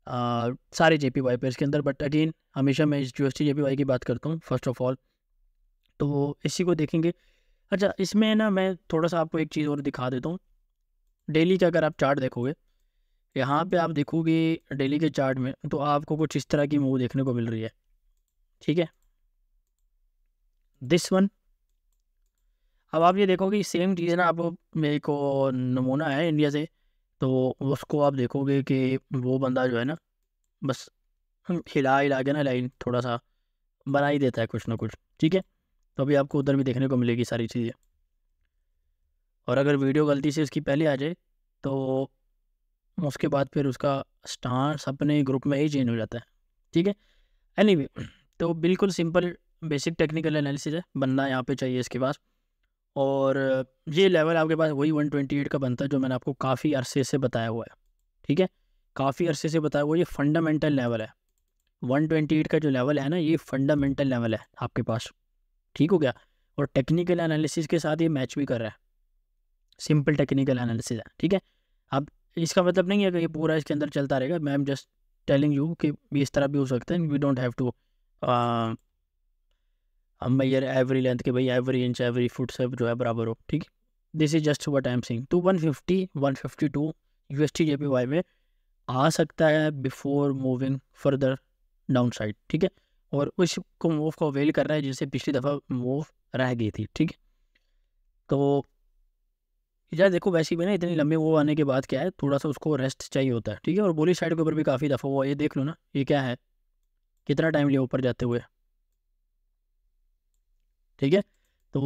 सारे JPY पेयर्स के अंदर। बट अगेन हमेशा मैं इस USD JPY की बात करता हूँ फर्स्ट ऑफ ऑल, तो इसी को देखेंगे। अच्छा इसमें ना मैं थोड़ा सा आपको एक चीज़ और दिखा देता हूँ। डेली का अगर आप चार्ट देखोगे, यहाँ पे आप देखोगे डेली के चार्ट में, तो आपको कुछ इस तरह की मूव देखने को मिल रही है, ठीक है, दिस वन। अब आप ये देखोगे सेम चीज़ ना, आपको मेरे को नमूना है इंडिया से, तो उसको आप देखोगे कि वो बंदा जो है ना बस हिला हिला के ना लाइन थोड़ा सा बना ही देता है कुछ ना कुछ, ठीक है। तो अभी आपको उधर भी देखने को मिलेगी सारी चीज़ें। और अगर वीडियो गलती से उसकी पहले आ जाए तो उसके बाद फिर उसका स्टांस अपने ग्रुप में ही चेंज हो जाता है, ठीक है। एनीवे, तो बिल्कुल सिंपल बेसिक टेक्निकल एनालिसिस है, बनना यहाँ पे चाहिए इसके पास। और ये लेवल आपके पास वही 128 का बनता है जो मैंने आपको काफ़ी अरसे से बताया हुआ है, ठीक है। काफ़ी अरसे से बताया हुआ ये फंडामेंटल लेवल है। 128 का जो लेवल है ना, ये फंडामेंटल लेवल है आपके पास, ठीक हो गया। और टेक्निकल एनालिसिस के साथ ये मैच भी कर रहा है, सिंपल टेक्निकल एनालिसिस है, ठीक है। अब इसका मतलब नहीं है कि ये पूरा इसके अंदर चलता रहेगा, मैं एम जस्ट टेलिंग यू कि इस तरह भी हो सकता है। वी डोंट हैव टू हम यार एवरी लेंथ के भाई एवरी इंच एवरी फुट से जो है बराबर हो, ठीक है। This is just what I am saying. तो 150 152 USD JPY में आ सकता है before moving further down side, ठीक है। और उसको मूव को अवेल कर रहा है जिससे पिछली दफ़ा मूव रह गई थी, ठीक है। तो यार देखो, वैसे भी ना इतनी लंबी मूव आने के बाद क्या है, थोड़ा सा उसको रेस्ट चाहिए होता है, ठीक है। और बोली साइड के ऊपर भी काफ़ी दफ़ा हुआ, ये देख लो ना, ये क्या है, कितना टाइम लिया ऊपर जाते हुए, ठीक है। तो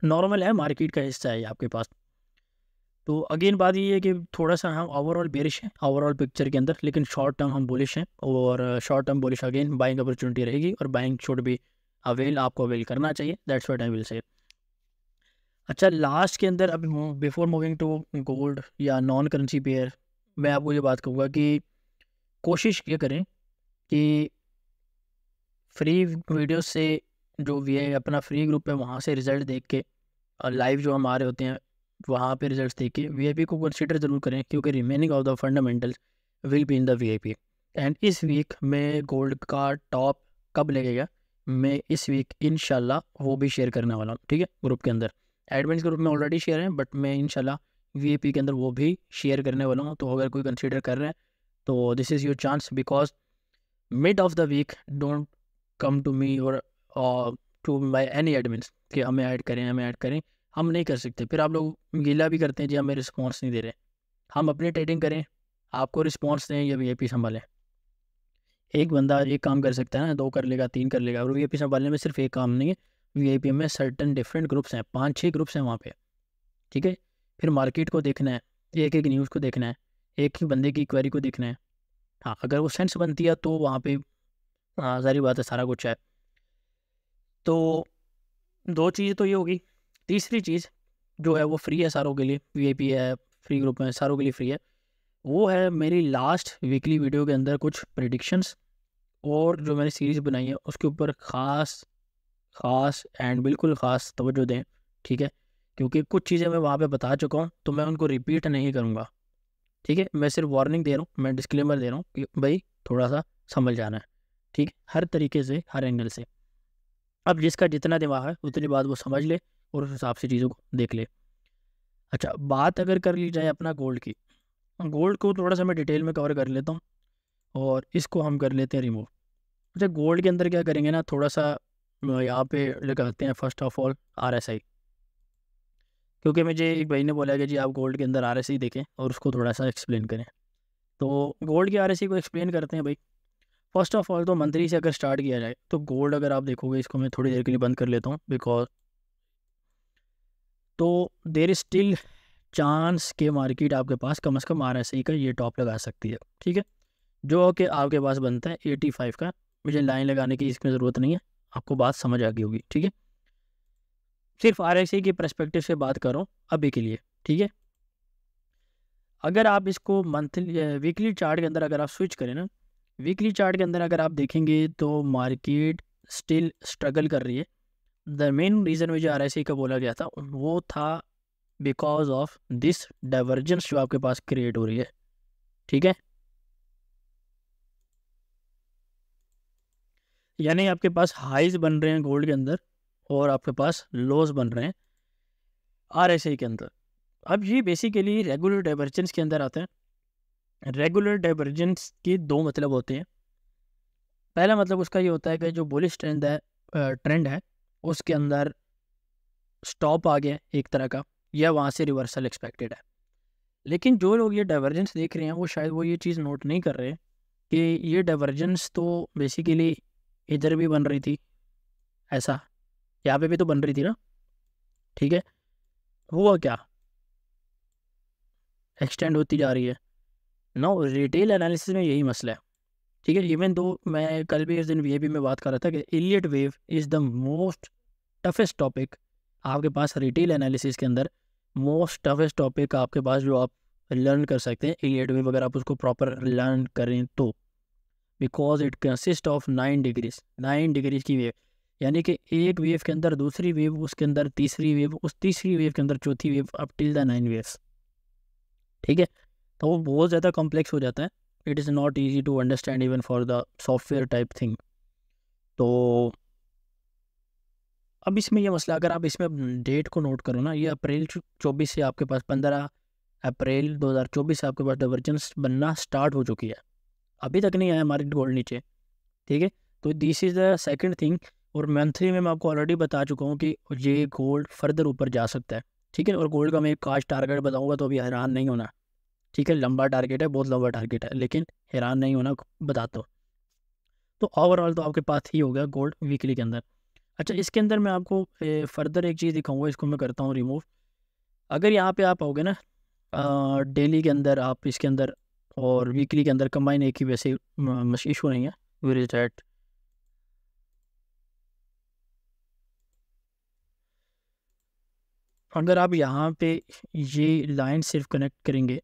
नॉर्मल है, मार्केट का हिस्सा है ये आपके पास। तो अगेन बात ये है कि थोड़ा सा हम ओवरऑल बेरिश हैं ओवरऑल पिक्चर के अंदर, लेकिन शॉर्ट टर्म हम बुलिश हैं। और short term bullish again buying opportunity रहेगी और बाइंग शुड भी अवेल, आपको अवेल करना चाहिए, that's what I will say. अच्छा, लास्ट के अंदर अभी बिफोर मूविंग टू गोल्ड या नॉन करेंसी पेयर, मैं आपको ये बात कहूँगा कि कोशिश ये करें कि फ्री वीडियो से जो वी अपना फ्री ग्रुप है वहाँ से रिज़ल्ट देख के, और लाइव जो हमारे होते हैं वहाँ पे रिजल्ट्स देख के VIP को कंसीडर ज़रूर करें, क्योंकि remaining of the fundamentals will be in the VIP। And इस वीक में गोल्ड का टॉप कब लगेगा, मैं इस वीक इंशाल्लाह वो भी शेयर करने वाला हूँ, ठीक है, ग्रुप के अंदर। एडमिन्स ग्रुप में ऑलरेडी शेयर है, बट मैं इंशाल्लाह VIP के अंदर वो भी शेयर करने वाला हूँ। तो अगर कोई कंसीडर कर रहे हैं तो this is your chance, because mid of the week don't come to me और टू माई एनी एडमिन्स कि हमें ऐड करें, हम नहीं कर सकते। फिर आप लोग गीला भी करते हैं जी हमें रिस्पॉन्स नहीं दे रहे। हम अपनी ट्रेडिंग करें, आपको रिस्पॉन्स दें या VIP संभालें। एक बंदा एक काम कर सकता है ना, 2 कर लेगा, 3 कर लेगा। और VIP संभालने में सिर्फ एक काम नहीं है, VIP में सर्टन डिफरेंट ग्रुप्स हैं, 5-6 ग्रुप्स हैं वहाँ पे, ठीक है। फिर मार्केट को देखना है, एक एक न्यूज़ को देखना है, एक ही बंदे की क्वेरी को देखना है। हाँ, अगर वो सेंस बनती है तो वहाँ पे सारी बात है, सारा कुछ है। तो 2 चीज़ तो ये होगी। तीसरी चीज़ जो है वो फ्री है सारों के लिए, VIP है, फ्री ग्रुप में सारों के लिए फ्री है। वो है मेरी लास्ट वीकली वीडियो के अंदर कुछ प्रेडिक्शंस, और जो मैंने सीरीज़ बनाई है उसके ऊपर ख़ास एंड बिल्कुल ख़ास तवज्जो दें, ठीक है। क्योंकि कुछ चीज़ें मैं वहाँ पे बता चुका हूँ तो मैं उनको रिपीट नहीं करूँगा, ठीक है। मैं सिर्फ वार्निंग दे रहा हूँ, मैं डिस्क्लेमर दे रहा हूँ कि भाई थोड़ा सा समझ जाना है, ठीक है, हर तरीके से, हर एंगल से। अब जिसका जितना दिमाग है उतनी बात वो समझ ले और उस हिसाब से चीज़ों को देख ले। अच्छा, बात अगर कर ली जाए अपना गोल्ड की, गोल्ड को थोड़ा सा मैं डिटेल में कवर कर लेता हूँ और इसको हम कर लेते हैं रिमूव। अच्छा, गोल्ड के अंदर क्या करेंगे ना, थोड़ा सा यहाँ पे लगाते हैं फर्स्ट ऑफ ऑल RSI, क्योंकि मुझे एक भाई ने बोला कि जी आप गोल्ड के अंदर RSI देखें और उसको थोड़ा सा एक्सप्लेन करें। तो गोल्ड की RSI को एक्सप्लेन करते हैं भाई। फर्स्ट ऑफ ऑल तो मंथली से अगर स्टार्ट किया जाए तो गोल्ड, अगर आप देखोगे, इसको मैं थोड़ी देर के लिए बंद कर लेता हूँ बिकॉज, तो देर इज स्टिल चांस के मार्केट आपके पास कम से कम RSI का ये टॉप लगा सकती है, ठीक है, जो कि आपके पास बनता है 85 का। मुझे लाइन लगाने की इसमें ज़रूरत नहीं है, आपको बात समझ आ गई होगी, ठीक है। सिर्फ RSI के पर्सपेक्टिव से बात कर रहा हूँ अभी के लिए, ठीक है। अगर आप इसको मंथली वीकली चार्ट के अंदर अगर आप स्विच करें ना, वीकली चार्ट के अंदर अगर आप देखेंगे तो मार्केट स्टिल स्ट्रगल कर रही है। द मेन रीज़न मुझे RSI का बोला गया था वो था बिकॉज ऑफ दिस डाइवर्जेंस जो आपके पास क्रिएट हो रही है, ठीक है। यानी आपके पास हाइज बन रहे हैं गोल्ड के अंदर और आपके पास लोज बन रहे हैं RSI के अंदर। अब ये बेसिकली रेगुलर डाइवर्जेंस के अंदर आता है। रेगुलर डाइवर्जेंस के 2 मतलब होते हैं। पहला मतलब उसका ये होता है कि जो बुलिश ट्रेंड है उसके अंदर स्टॉप आ गया एक तरह का, या वहाँ से रिवर्सल एक्सपेक्टेड है। लेकिन जो लोग ये डाइवर्जेंस देख रहे हैं वो शायद वो ये चीज़ नोट नहीं कर रहे कि ये डाइवर्जेंस तो बेसिकली इधर भी बन रही थी ऐसा, यहाँ पे भी तो बन रही थी ना, ठीक है। हुआ क्या, एक्सटेंड होती जा रही है। नो, रिटेल एनालिसिस में यही मसला है, ठीक है। इवन दो मैं कल भी इस दिन ये भी मैं बात कर रहा था कि Elliot wave is the most toughest topic आपके पास रिटेल एनालिसिस के अंदर। मोस्ट टफेस्ट टॉपिक आपके पास जो आप लर्न कर सकते हैं इलियट वेव, अगर आप उसको प्रॉपर लर्न करें तो, because it consist of 9 degrees, 9 degrees की वेव। यानी कि एक वेव के अंदर दूसरी वेव, उसके अंदर तीसरी वेव, उस तीसरी वेव के अंदर चौथी wave, up till the 9 waves, ठीक है। तो वो बहुत ज़्यादा कॉम्प्लेक्स हो जाता है। It is not easy to understand even for the software type thing. तो अब इसमें ये मसला, अगर आप इसमें डेट को नोट करो ना, ये अप्रैल 24 से आपके पास 15 अप्रैल 2024 से आपके पास डाइवर्जेंस बनना स्टार्ट हो चुकी है। अभी तक नहीं आया मार्केट गोल्ड नीचे, ठीक है। तो this is the second thing. और मंथली में मैं आपको ऑलरेडी बता चुका हूँ कि ये गोल्ड फर्दर ऊपर जा सकता है, ठीक है। और गोल्ड का मैं एक काश टारगेट बताऊँगा तो अभी हैरान नहीं होना, ठीक है। लंबा टारगेट है, बहुत लंबा टारगेट है, लेकिन हैरान नहीं होना, बताता हूँ। तो ओवरऑल तो आपके पास ही हो गया गोल्ड वीकली के अंदर। अच्छा, इसके अंदर मैं आपको फर्दर एक चीज़ दिखाऊंगा, इसको मैं करता हूँ रिमूव। अगर यहाँ पे आप आओगे ना डेली के अंदर, आप इसके अंदर और वीकली के अंदर कंबाइन एक ही, वैसे इशू नहीं है। वेयर इज दैट, अगर आप यहाँ पे ये लाइन सिर्फ कनेक्ट करेंगे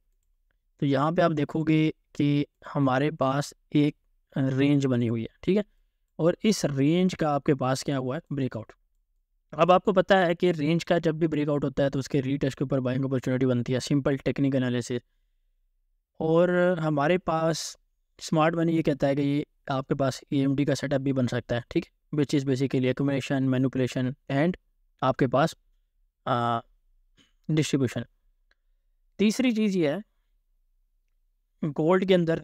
तो यहाँ पे आप देखोगे कि हमारे पास एक रेंज बनी हुई है, ठीक है। और इस रेंज का आपके पास क्या हुआ है, ब्रेकआउट। अब आपको पता है कि रेंज का जब भी ब्रेकआउट होता है तो उसके रीटेस्ट के ऊपर बाइंग अपॉर्चुनिटी बनती है, सिंपल टेक्निकल एनालिसिस। और हमारे पास स्मार्ट मनी ये कहता है कि ये आपके पास EMD का सेटअप भी बन सकता है, ठीक है, which is basically accumulation, manipulation and आपके पास डिस्ट्रीब्यूशन। तीसरी चीज़ ये है, गोल्ड के अंदर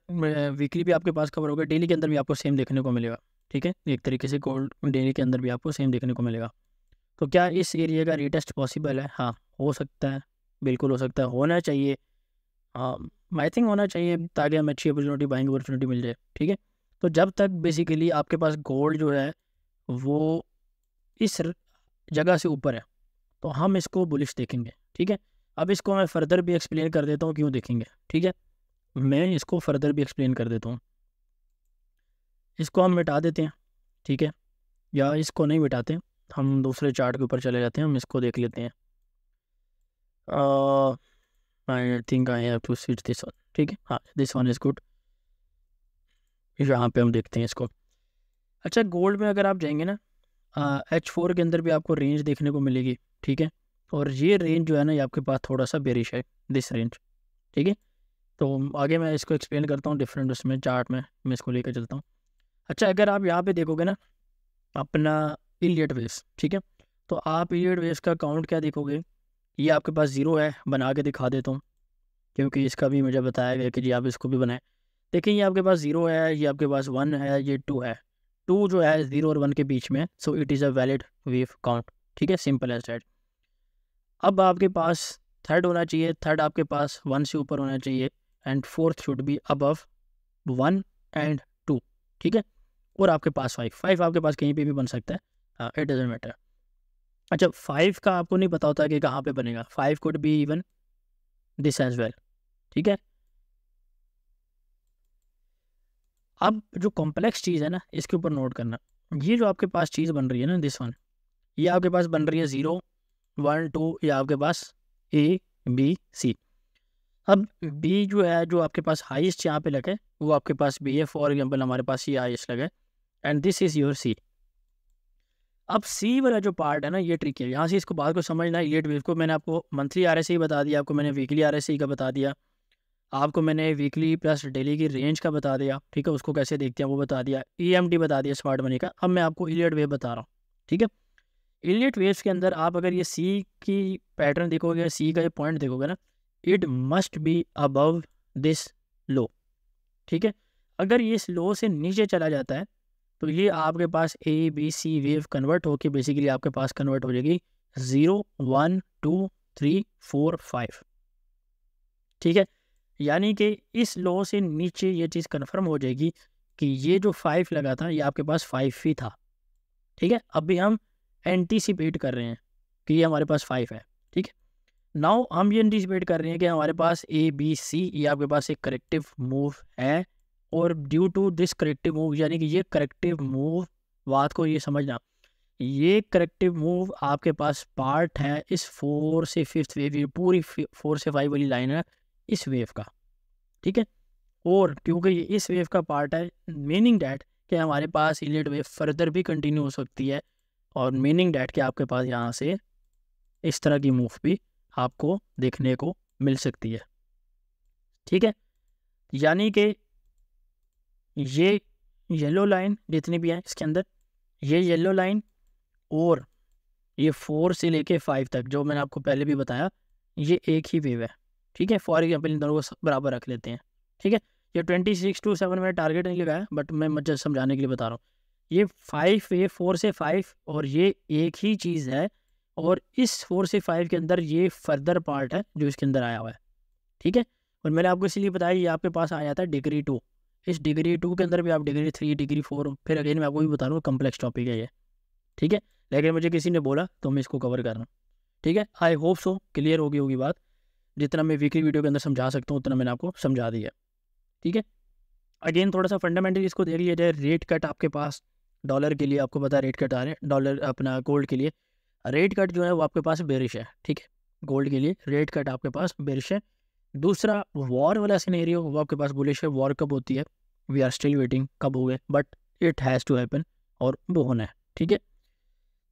वीकली भी आपके पास कवर होगा, डेली के अंदर भी आपको सेम देखने को मिलेगा, ठीक है। एक तरीके से गोल्ड डेली के अंदर भी आपको सेम देखने को मिलेगा। तो क्या इस एरिया का रीटेस्ट पॉसिबल है? हाँ, हो सकता है, बिल्कुल हो सकता है, होना चाहिए। हाँ, आई थिंक होना चाहिए, ताकि हमें अच्छी अपॉर्चुनिटी, बाइंग अपॉर्चुनिटी मिल जाए, ठीक है। तो जब तक बेसिकली आपके पास गोल्ड जो है वो इस जगह से ऊपर है तो हम इसको बुलिश देखेंगे, ठीक है। अब इसको मैं फर्दर भी एक्सप्लेन कर देता हूँ क्यों देखेंगे, ठीक है। मैं इसको फर्दर भी एक्सप्लेन कर देता हूँ। इसको हम मिटा देते हैं, ठीक है, या इसको नहीं मिटाते, हम दूसरे चार्ट के ऊपर चले जाते हैं, हम इसको देख लेते हैं। I think I have to switch this one, ठीक है। हाँ, दिस वन इज़ गुड। यहाँ पे हम देखते हैं इसको। अच्छा, गोल्ड में अगर आप जाएंगे ना, H4 के अंदर भी आपको रेंज देखने को मिलेगी, ठीक है। और ये रेंज जो है ना, ये आपके पास थोड़ा सा बेरिश है, दिस रेंज, ठीक है। तो आगे मैं इसको एक्सप्लेन करता हूँ डिफरेंट उसमें चार्ट में, मैं इसको लेकर चलता हूँ। अच्छा, अगर आप यहाँ पे देखोगे ना अपना इलियट वेव्स, ठीक है, तो आप इलियट वेव्स का काउंट क्या देखोगे, ये आपके पास 0 है, बना के दिखा देता हूँ, क्योंकि इसका भी मुझे बताया गया कि जी आप इसको भी बनाएं। देखिए, ये आपके पास 0 है, ये आपके पास 1 है, ये 2 है। 2 जो है 0 और 1 के बीच में, so it is a valid wave count, ठीक है, सिंपल एज दैट। अब आपके पास थर्ड होना चाहिए, थर्ड आपके पास 1 से ऊपर होना चाहिए, and fourth should be above 1 and 2, ठीक है। और आपके पास 5 आपके पास कहीं पे भी बन सकता है, इट डजेंट मैटर। अच्छा, 5 का आपको नहीं पता होता कि कहाँ पे बनेगा, 5 could be even this as well, ठीक है। अब जो कॉम्प्लेक्स चीज़ है ना, इसके ऊपर नोट करना, ये जो आपके पास चीज़ बन रही है ना, दिस वन, ये आपके पास बन रही है 0 1 2, ये आपके पास A B C। अब B जो है, जो आपके पास हाईएस्ट यहाँ पे लगे, वो आपके पास B है। फॉर एग्जांपल हमारे पास ये हाईएस्ट लगे, and this is your C। अब C वाला जो पार्ट है ना, ये ट्रिक है, यहाँ से इसको बात को समझना है। इलियट वेव को मैंने आपको मंथली RSI बता दिया, आपको मैंने वीकली RSI का बता दिया, आपको मैंने वीकली प्लस डेली की रेंज का बता दिया, ठीक है, उसको कैसे देखते हैं वो बता दिया, EMD बता दिया स्मार्ट मनी का। अब मैं आपको इलियट वेव बता रहा हूँ, ठीक है। इलियट वेव्स के अंदर आप अगर ये C की पैटर्न देखोगे, C का ये पॉइंट देखोगे ना, it must be above this low, ठीक है। अगर ये इस लो से नीचे चला जाता है तो ये आपके पास ABC वेव कन्वर्ट होके बेसिकली आपके पास कन्वर्ट हो जाएगी 0 1 2 3 4 5, ठीक है। यानी कि इस लो से नीचे ये चीज़ कन्फर्म हो जाएगी कि ये जो 5 लगा था, ये आपके पास 5 ही था, ठीक है। अभी हम एंटीसिपेट कर रहे हैं कि ये हमारे पास 5 है, ठीक है। नाउ हम ये एंटीसिपेट कर रहे हैं कि हमारे पास ABC, ये आपके पास एक करेक्टिव मूव है, और due to this corrective move, यानी कि ये करेक्टिव मूव, बात को ये समझना, ये करेक्टिव मूव आपके पास पार्ट है इस 4 से 5th वेव, ये पूरी 4 से 5 वाली लाइन है इस वेव का, ठीक है। और क्योंकि ये इस वेव का पार्ट है, मीनिंग डैट कि हमारे पास इलियट वेव फर्दर भी कंटिन्यू हो सकती है, और मीनिंग डैट कि आपके पास यहाँ से इस तरह की मूव भी आपको देखने को मिल सकती है, ठीक है। यानी कि ये येलो लाइन जितनी भी है इसके अंदर, ये येलो लाइन और ये 4 से लेके 5 तक जो मैंने आपको पहले भी बताया, ये एक ही वेव है, ठीक है। फॉर एग्जाम्पल इन दोनों को बराबर रख लेते हैं, ठीक है। ये 26 to 7 मैंने टारगेट नहीं लगाया, बट मैं मुझे समझाने के लिए बता रहा हूँ। ये 5, ये 4 से 5 और ये एक ही चीज़ है, और इस 4 से 5 के अंदर ये फर्दर पार्ट है जो इसके अंदर आया हुआ है, ठीक है। और मैंने आपको इसलिए बताया ये आपके पास आया था डिग्री 2, इस डिग्री 2 के अंदर भी आप डिग्री 3, डिग्री 4, फिर अगेन मैं आपको भी बता रहा हूँ कम्प्लेक्स टॉपिक है ये, ठीक है। लेकिन मुझे किसी ने बोला तो मैं इसको कवर कर रहा हूँ, ठीक है। आई होप सो क्लियर होगी बात। जितना मैं वीकली वीडियो के अंदर समझा सकता हूँ उतना मैंने आपको समझा दिया, ठीक है। अगेन थोड़ा सा फंडामेंटल इसको देख लिया जाए। रेट कट आपके पास डॉलर के लिए, आपको पता है रेट कट आ रहे हैं, डॉलर अपना गोल्ड के लिए रेट कट जो है वो आपके पास बेरिश है, ठीक है। गोल्ड के लिए रेट कट आपके पास बेरिश है। दूसरा वॉर वाला सिनेरियो वो आपके पास बुलिश है। वॉर कब होती है, वी आर स्टिल वेटिंग कब हुए, but it has to happen, और वो होना है, ठीक है।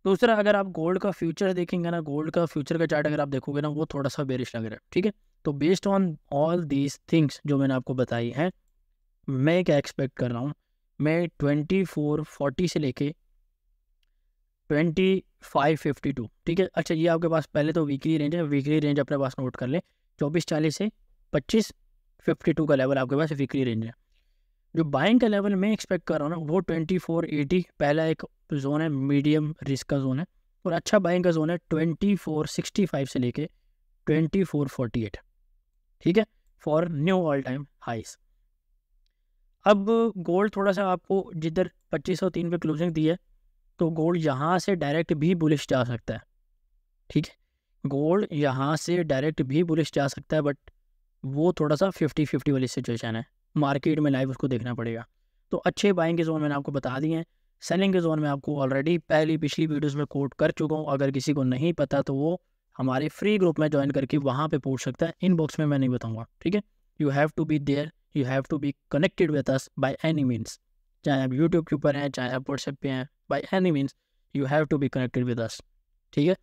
दूसरा अगर आप गोल्ड का फ्यूचर देखेंगे ना, गोल्ड का फ्यूचर का चार्ट अगर आप देखोगे ना, वो थोड़ा सा बेरिश लग रहा है, ठीक है। तो based on all these things जो मैंने आपको बताई हैं, मैं क्या एक्सपेक्ट कर रहा हूँ, मैं 2440 से लेके 2552, ठीक है। अच्छा ये आपके पास पहले तो वीकली रेंज है, वीकली रेंज अपने पास नोट कर ले, 2440 से 2552 का लेवल आपके पास वीकली रेंज है। जो बाइंग का लेवल मैं एक्सपेक्ट कर रहा हूँ ना, वो 2480 पहला एक जोन है, मीडियम रिस्क का जोन है, और अच्छा बाइंग का जोन है 2465 से लेके 2448, ठीक है, फॉर न्यू ऑल टाइम हाइस। अब गोल्ड थोड़ा सा आपको जिधर 2503 पे क्लोजिंग दी है, तो गोल्ड यहाँ से डायरेक्ट भी बुलिश जा सकता है, ठीक है। गोल्ड यहाँ से डायरेक्ट भी बुलिश जा सकता है, बट वो थोड़ा सा 50-50 वाली सिचुएशन है, मार्केट में लाइव उसको देखना पड़ेगा। तो अच्छे बाइंग के जोन मैंने आपको बता दिए हैं, सेलिंग के जोन में आपको ऑलरेडी पिछली वीडियोस में कोट कर चुका हूँ। अगर किसी को नहीं पता तो वो हमारे फ्री ग्रुप में ज्वाइन करके वहाँ पे पूछ सकता है, इनबॉक्स में मैं नहीं बताऊँगा, ठीक है। You have to be there, you have to be connected with us by any means, चाहे आप यूट्यूब के ऊपर हैं, चाहे आप व्हाट्सएप पे हैं, by any means you have to be connected with us, ठीक है।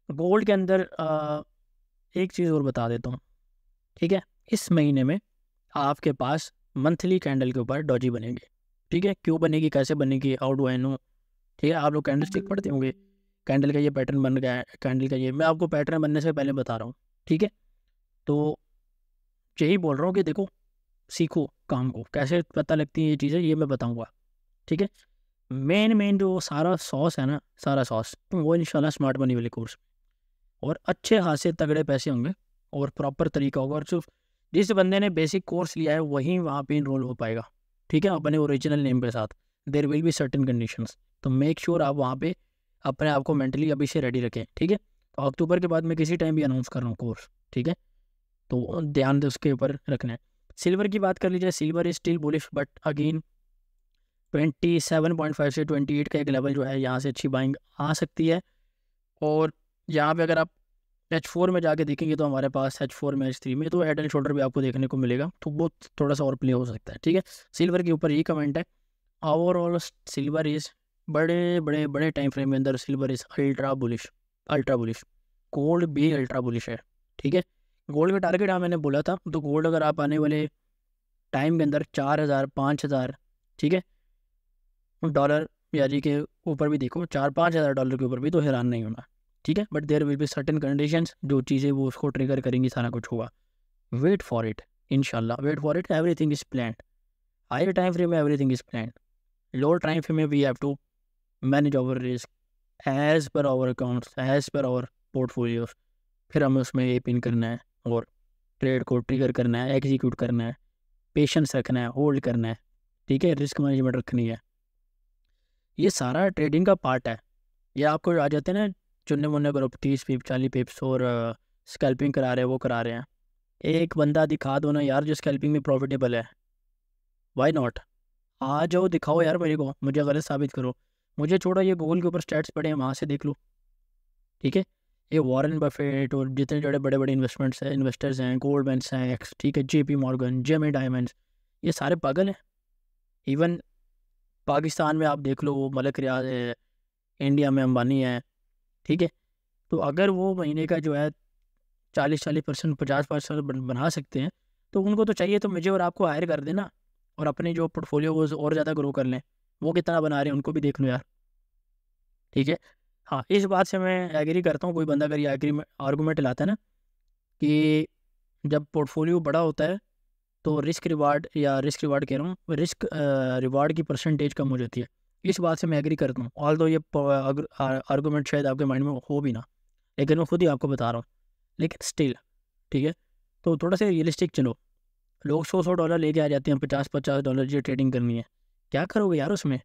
गोल्ड के अंदर एक चीज़ और बता देता हूँ, ठीक है। इस महीने में आपके पास मंथली कैंडल के ऊपर डॉजी बनेगी, ठीक है। क्यों बनेगी, कैसे बनेगी, हाउ डू आई नो, ठीक है। आप लोग कैंडल स्टिक पढ़ते होंगे, कैंडल का ये पैटर्न बन गया है, कैंडल का ये मैं आपको पैटर्न बनने से पहले बता रहा हूँ, ठीक है। तो यही बोल रहा हूँ कि देखो, सीखो काम को, कैसे पता लगती है ये चीज़ें, ये मैं बताऊँगा, ठीक है। मेन जो सारा सॉस है ना, सारा सॉस वो इंशाल्लाह स्मार्ट मनी वाले कोर्स, और अच्छे खासे तगड़े पैसे होंगे, और प्रॉपर तरीका होगा, और सिर्फ जिस बंदे ने बेसिक कोर्स लिया है वहीं वहाँ पे इनरोल हो पाएगा, ठीक है, अपने ओरिजिनल नेम के साथ। There will be certain conditions, तो मेक श्योर आप वहाँ पे अपने आप को मेंटली अभी से रेडी रखें, ठीक है। तो अक्टूबर के बाद मैं किसी टाइम भी अनाउंस कर रहा हूँ कोर्स, ठीक है, तो ध्यान दे उसके ऊपर रखना है। सिल्वर की बात कर लीजिए, silver is still bullish, but again 27.5 से 28 का एक लेवल जो है, यहाँ से अच्छी बाइंग आ सकती है। और यहाँ पे अगर आप H4 में जाके देखेंगे तो हमारे पास H4 में H3 में तो हेड एंड शोल्डर भी आपको देखने को मिलेगा, तो वो थोड़ा सा और प्ले हो सकता है, ठीक है। सिल्वर के ऊपर ये कमेंट है, ओवरऑल सिल्वर इज बड़े बड़े बड़े टाइम फ्रेम के अंदर silver is ultra bullish, ultra bullish. Gold भी अल्ट्रा बुलिश है, ठीक है। गोल्ड का टारगेट हाँ मैंने बोला था, तो गोल्ड अगर आप आने वाले टाइम के अंदर 4000 5000, ठीक है, डॉलर या जी के ऊपर भी देखो, 4-5 हज़ार डॉलर के ऊपर भी, तो हैरान नहीं होना, ठीक है। But there will be certain conditions, जो चीज़ें वो उसको ट्रिगर करेंगी, सारा कुछ होगा। वेट फॉर इट, इंशाल्लाह wait for it, everything is planned. Higher time frame में everything is planned, lower time frame में we have to manage our risk as per our accounts, as per our portfolios, फिर हमें उसमें ये पिन करना है, और ट्रेड को ट्रिगर करना है, एग्जीक्यूट करना है, पेशेंस रखना है, होल्ड करना है, ठीक है, रिस्क मैनेजमेंट रखनी है। ये सारा ट्रेडिंग का पार्ट है, ये आपको आ जाते हैं ना चुनने मुन्ने ग्रुप 30 पिप 40 पिप्स और स्कैल्पिंग करा रहे हैं, वो करा रहे हैं। एक बंदा दिखा दो ना यार जो स्कैल्पिंग में प्रॉफिटेबल है, वाई नॉट। आ जाओ दिखाओ यार मेरे को, मुझे गलत साबित करो। मुझे छोड़ो, ये गूगल के ऊपर स्टैट्स पड़े हैं, वहाँ से देख लो, ठीक है। ये वॉरेन बफेट और जितने बड़े बड़े बड़े इन्वेस्टर्स हैं, गोल्डमैन सैक्स, ठीक है, जेपी मॉर्गन, जेमी डायमंड्स, ये सारे पागल हैं। इवन पाकिस्तान में आप देख लो, वो मलिक रियाज है, इंडिया में अंबानी है, ठीक है। तो अगर वो महीने का जो है 40% 50% बना सकते हैं, तो उनको तो चाहिए तो मुझे और आपको हायर कर देना और अपने जो पोर्टफोलियो वो और ज़्यादा ग्रो कर लें। वो कितना बना रहे हैं उनको भी देख लो यार, ठीक है। हाँ, इस बात से मैं एग्री करता हूँ। कोई बंदा अगर ये आर्गूमेंट लाता है ना कि जब पोर्टफोलियो बड़ा होता है तो रिस्क रिवार्ड कह रहा हूँ, रिस्क रिवार्ड की परसेंटेज कम हो जाती है, इस बात से मैं एग्री करता हूँ। ऑल दो ये आर्गूमेंट शायद आपके माइंड में हो भी ना, लेकिन मैं खुद ही आपको बता रहा हूँ, लेकिन स्टिल, ठीक है। तो थोड़ा सा रियलिस्टिक चलो। लोग $100 लेके आ जाते हैं, $50 जो ट्रेडिंग करनी है, क्या करोगे यार उसमें?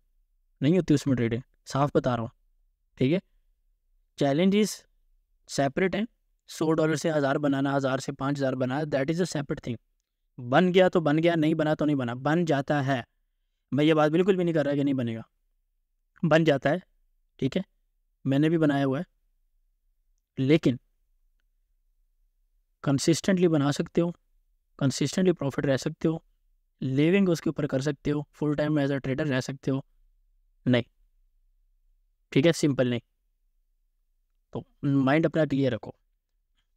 नहीं होती उसमें ट्रेडिंग, साफ बता रहा हूँ, ठीक है। चैलेंजेस सेपरेट हैं। $100 से 1000 बनाना, 1000 से 5000 बनाना, that is a separate thing. बन गया तो बन गया, नहीं बना तो नहीं बना, बन जाता है। मैं ये बात बिल्कुल भी नहीं कर रहा कि नहीं बनेगा, बन जाता है, ठीक है। मैंने भी बनाया हुआ है, लेकिन कंसिस्टेंटली बना सकते हो, कंसिस्टेंटली प्रॉफिट रह सकते हो, लिविंग उसके ऊपर कर सकते हो, full time as a trader रह सकते हो, नहीं, ठीक है, सिंपल नहीं। तो माइंड अपना क्लियर रखो,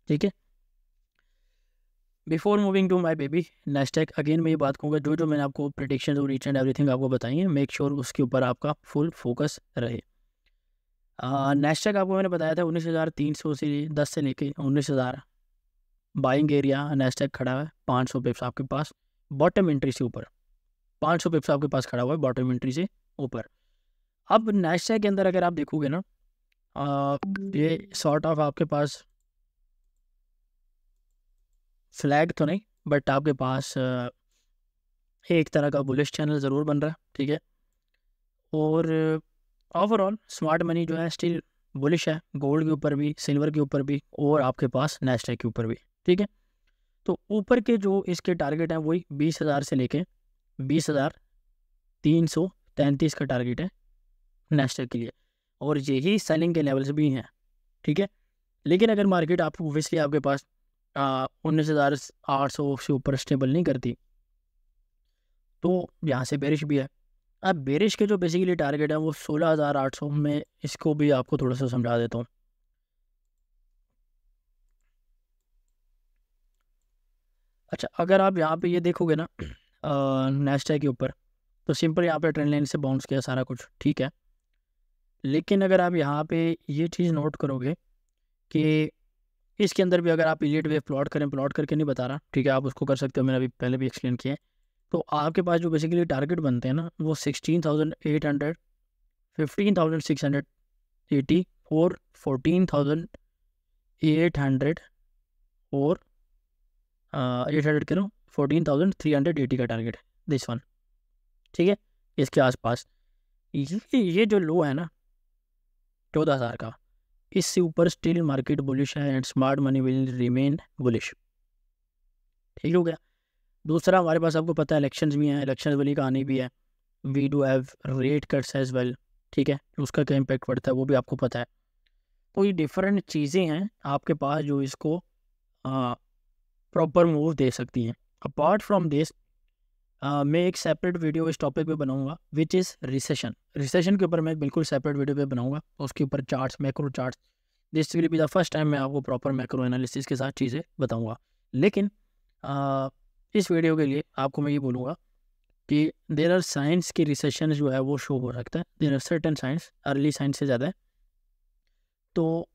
ठीक है। Before moving to my baby नेस्टेक, अगेन मैं ये बात कहूँगा, जो जो मैंने आपको प्रेडिक्शन और ईच एंड एवरीथिंग आपको बताई है, मेक श्योर उसके ऊपर आपका फुल फोकस रहे। नेस्टेक आपको मैंने बताया था 19,300 से 10 से लेके 19,000 बाइंग एरिया नेस्टेक खड़ा है। 500 पिप्स आपके पास बॉटम एंट्री से ऊपर, 500 पिप्स आपके पास खड़ा हुआ है बॉटम एंट्री से ऊपर। अब नेस्टेक के अंदर अगर आप देखोगे ना, ये सॉर्ट ऑफ आपके पास फ्लैग तो नहीं, बट आपके पास एक तरह का बुलिश चैनल ज़रूर बन रहा है, ठीक है। और ओवरऑल स्मार्ट मनी जो है स्टिल बुलिश है, गोल्ड के ऊपर भी, सिल्वर के ऊपर भी, और आपके पास नेस्टेक के ऊपर भी, ठीक है। तो ऊपर के जो इसके टारगेट हैं वही 20,000 से लेके 20,333 का टारगेट है नेस्टेक के लिए, और यही सेलिंग के लेवल्स भी हैं, ठीक है। लेकिन अगर मार्केट आपको ओबियसली आपके पास 19,800 से ऊपर स्टेबल नहीं करती, तो यहाँ से बेरिश भी है। अब बेरिश के जो बेसिकली टारगेट है वो 16,800 में, इसको भी आपको थोड़ा सा समझा देता हूँ। अच्छा, अगर आप यहाँ पे ये देखोगे ना नेस्टेक के ऊपर, तो सिंपल यहाँ पे ट्रेंड लाइन से बाउंस किया सारा कुछ, ठीक है। लेकिन अगर आप यहाँ पे ये चीज़ नोट करोगे कि इसके अंदर भी अगर आप पीरियड वेव प्लॉट करें, प्लॉट करके नहीं बता रहा, ठीक है, आप उसको कर सकते हो, मैंने अभी पहले भी एक्सप्लेन किया है। तो आपके पास जो बेसिकली टारगेट बनते हैं ना, वो 16,800, 15,680 और 14,800 और 800 करो, 14,380 का टारगेट है दिस वन, ठीक है, इसके आसपास। ये जो लो है ना 14,000 का, इससे ऊपर स्टिल मार्केट बुलिश है and smart money will remain bullish, ठीक हो गया। दूसरा, हमारे पास आपको पता है इलेक्शंस भी हैं, इलेक्शन वाली कहानी भी है, we do have rate cuts as well, ठीक है, उसका क्या इम्पैक्ट पड़ता है वो भी आपको पता है। तो ये डिफरेंट चीज़ें हैं आपके पास जो इसको प्रॉपर मूव दे सकती हैं। अपार्ट फ्रॉम दिस, मैं एक सेपरेट वीडियो इस टॉपिक पे बनाऊंगा विच इज़ रिसेशन के ऊपर मैं बिल्कुल सेपरेट वीडियो पे बनाऊंगा, उसके ऊपर charts, macro charts, this will be the first time मैं आपको प्रॉपर मैक्रो एनालिसिस के साथ चीज़ें बताऊंगा। लेकिन इस वीडियो के लिए आपको मैं ये बोलूँगा कि देर आर साइंस की रिसेशन जो है वो शो हो सकता है, there are certain signs, early signs से ज़्यादा है। तो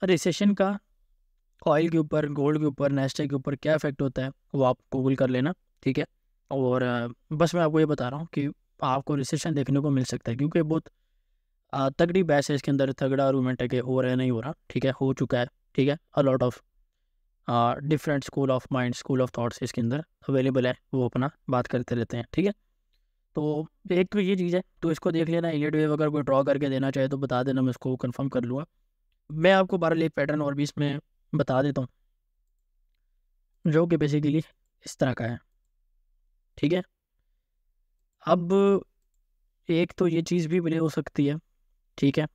रिसेशन का ऑयल के ऊपर, गोल्ड के ऊपर, नेस्टेक के ऊपर क्या इफेक्ट होता है वो आप गूगल कर लेना, ठीक है। और बस मैं आपको ये बता रहा हूँ कि आपको रिसेशन देखने को मिल सकता है, क्योंकि बहुत तगड़ी बहस है इसके अंदर, तगड़ा आर्गूमेंट है कि हो रहा है नहीं हो रहा, ठीक है, हो चुका है, ठीक है। A lot of different school of mind, school of thoughts इसके अंदर अवेलेबल है, वो अपना बात करते रहते हैं, ठीक है। तो एक तो ये चीज़ है, तो इसको देख लेना। इलियट वेव अगर कोई ड्रॉ करके देना चाहे तो बता देना, मैं उसको कंफर्म कर लूँगा। मैं आपको 12 लेग पैटर्न और भी इसमें बता देता हूँ, जो कि बेसिकली इस तरह का है, ठीक है। अब एक तो ये चीज़ भी प्ले हो सकती है, ठीक है,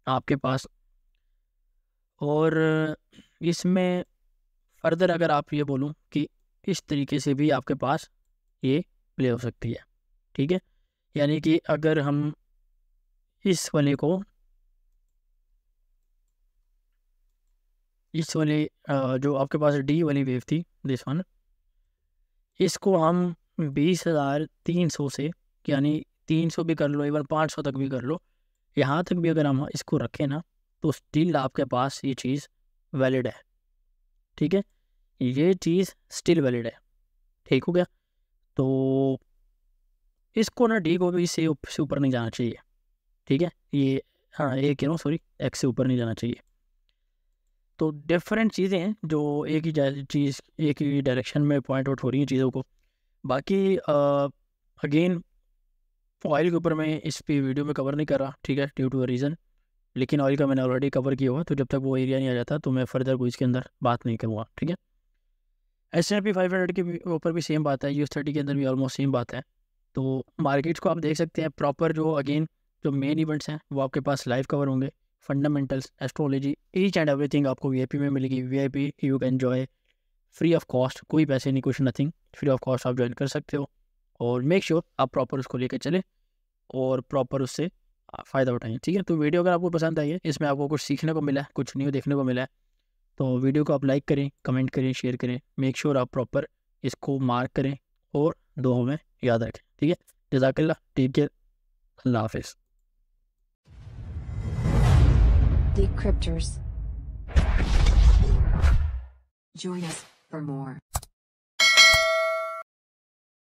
आपके पास। और इसमें फर्दर अगर आप ये बोलूँ कि इस तरीके से भी आपके पास ये प्ले हो सकती है, ठीक है। यानी कि अगर हम इस वाले को, इस वाले जो आपके पास डी वाली वेव थी, दिस वन, इसको हम 20,300 से, यानी 300 भी कर लो, इवन 500 तक भी कर लो, यहाँ तक भी अगर हम इसको रखें ना, तो स्टिल आपके पास ये चीज़ वैलिड है, ठीक है। ये चीज़ स्टिल वैलिड है, ठीक हो गया। तो इसको ना डी को भी से ऊपर नहीं जाना चाहिए, ठीक है। ये हाँ, ये कह रहा हूँ, सॉरी, एक्स से ऊपर नहीं जाना चाहिए। तो डिफरेंट चीज़ें हैं जो एक ही चीज़, एक ही डायरेक्शन में पॉइंट आउट हो रही हैं चीज़ों को। बाकी अगेन ऑयल के ऊपर मैं इस पे वीडियो में कवर नहीं कर रहा, ठीक है, ड्यू टू अ रीज़न। लेकिन ऑयल का मैंने ऑलरेडी कवर किया हुआ, तो जब तक वो एरिया नहीं आ जाता तो मैं फर्दर कोई इसके अंदर बात नहीं करूँगा, ठीक है। S&P 500 के ऊपर भी सेम बात है, US30 के अंदर भी ऑलमोस्ट सेम बात है। तो मार्केट्स को आप देख सकते हैं प्रॉपर, जो अगेन जो मेन इवेंट्स हैं वो आपके पास लाइव कवर होंगे। Fundamentals, astrology, each and everything आपको VIP में मिलेगी। VIP you can enjoy free of cost, कोई पैसे नहीं, कुछ नथिंग, फ्री ऑफ कॉस्ट आप ज्वाइन कर सकते हो। और मेक श्योर आप प्रॉपर उसको लेकर चले और प्रॉपर उससे फ़ायदा उठाएं, ठीक है। तो वीडियो अगर आपको पसंद आई है, इसमें आपको कुछ सीखने को मिला है, कुछ न्यू देखने को मिला है, तो वीडियो को आप लाइक करें, कमेंट करें, शेयर करें। मेक श्योर आप प्रॉपर इसको मार्क करें और दुआओं में याद रखें, ठीक है। जज़ाकल्लाह, टेक केयर, अल्लाह हाफिज़। Decryptors. Join us for more.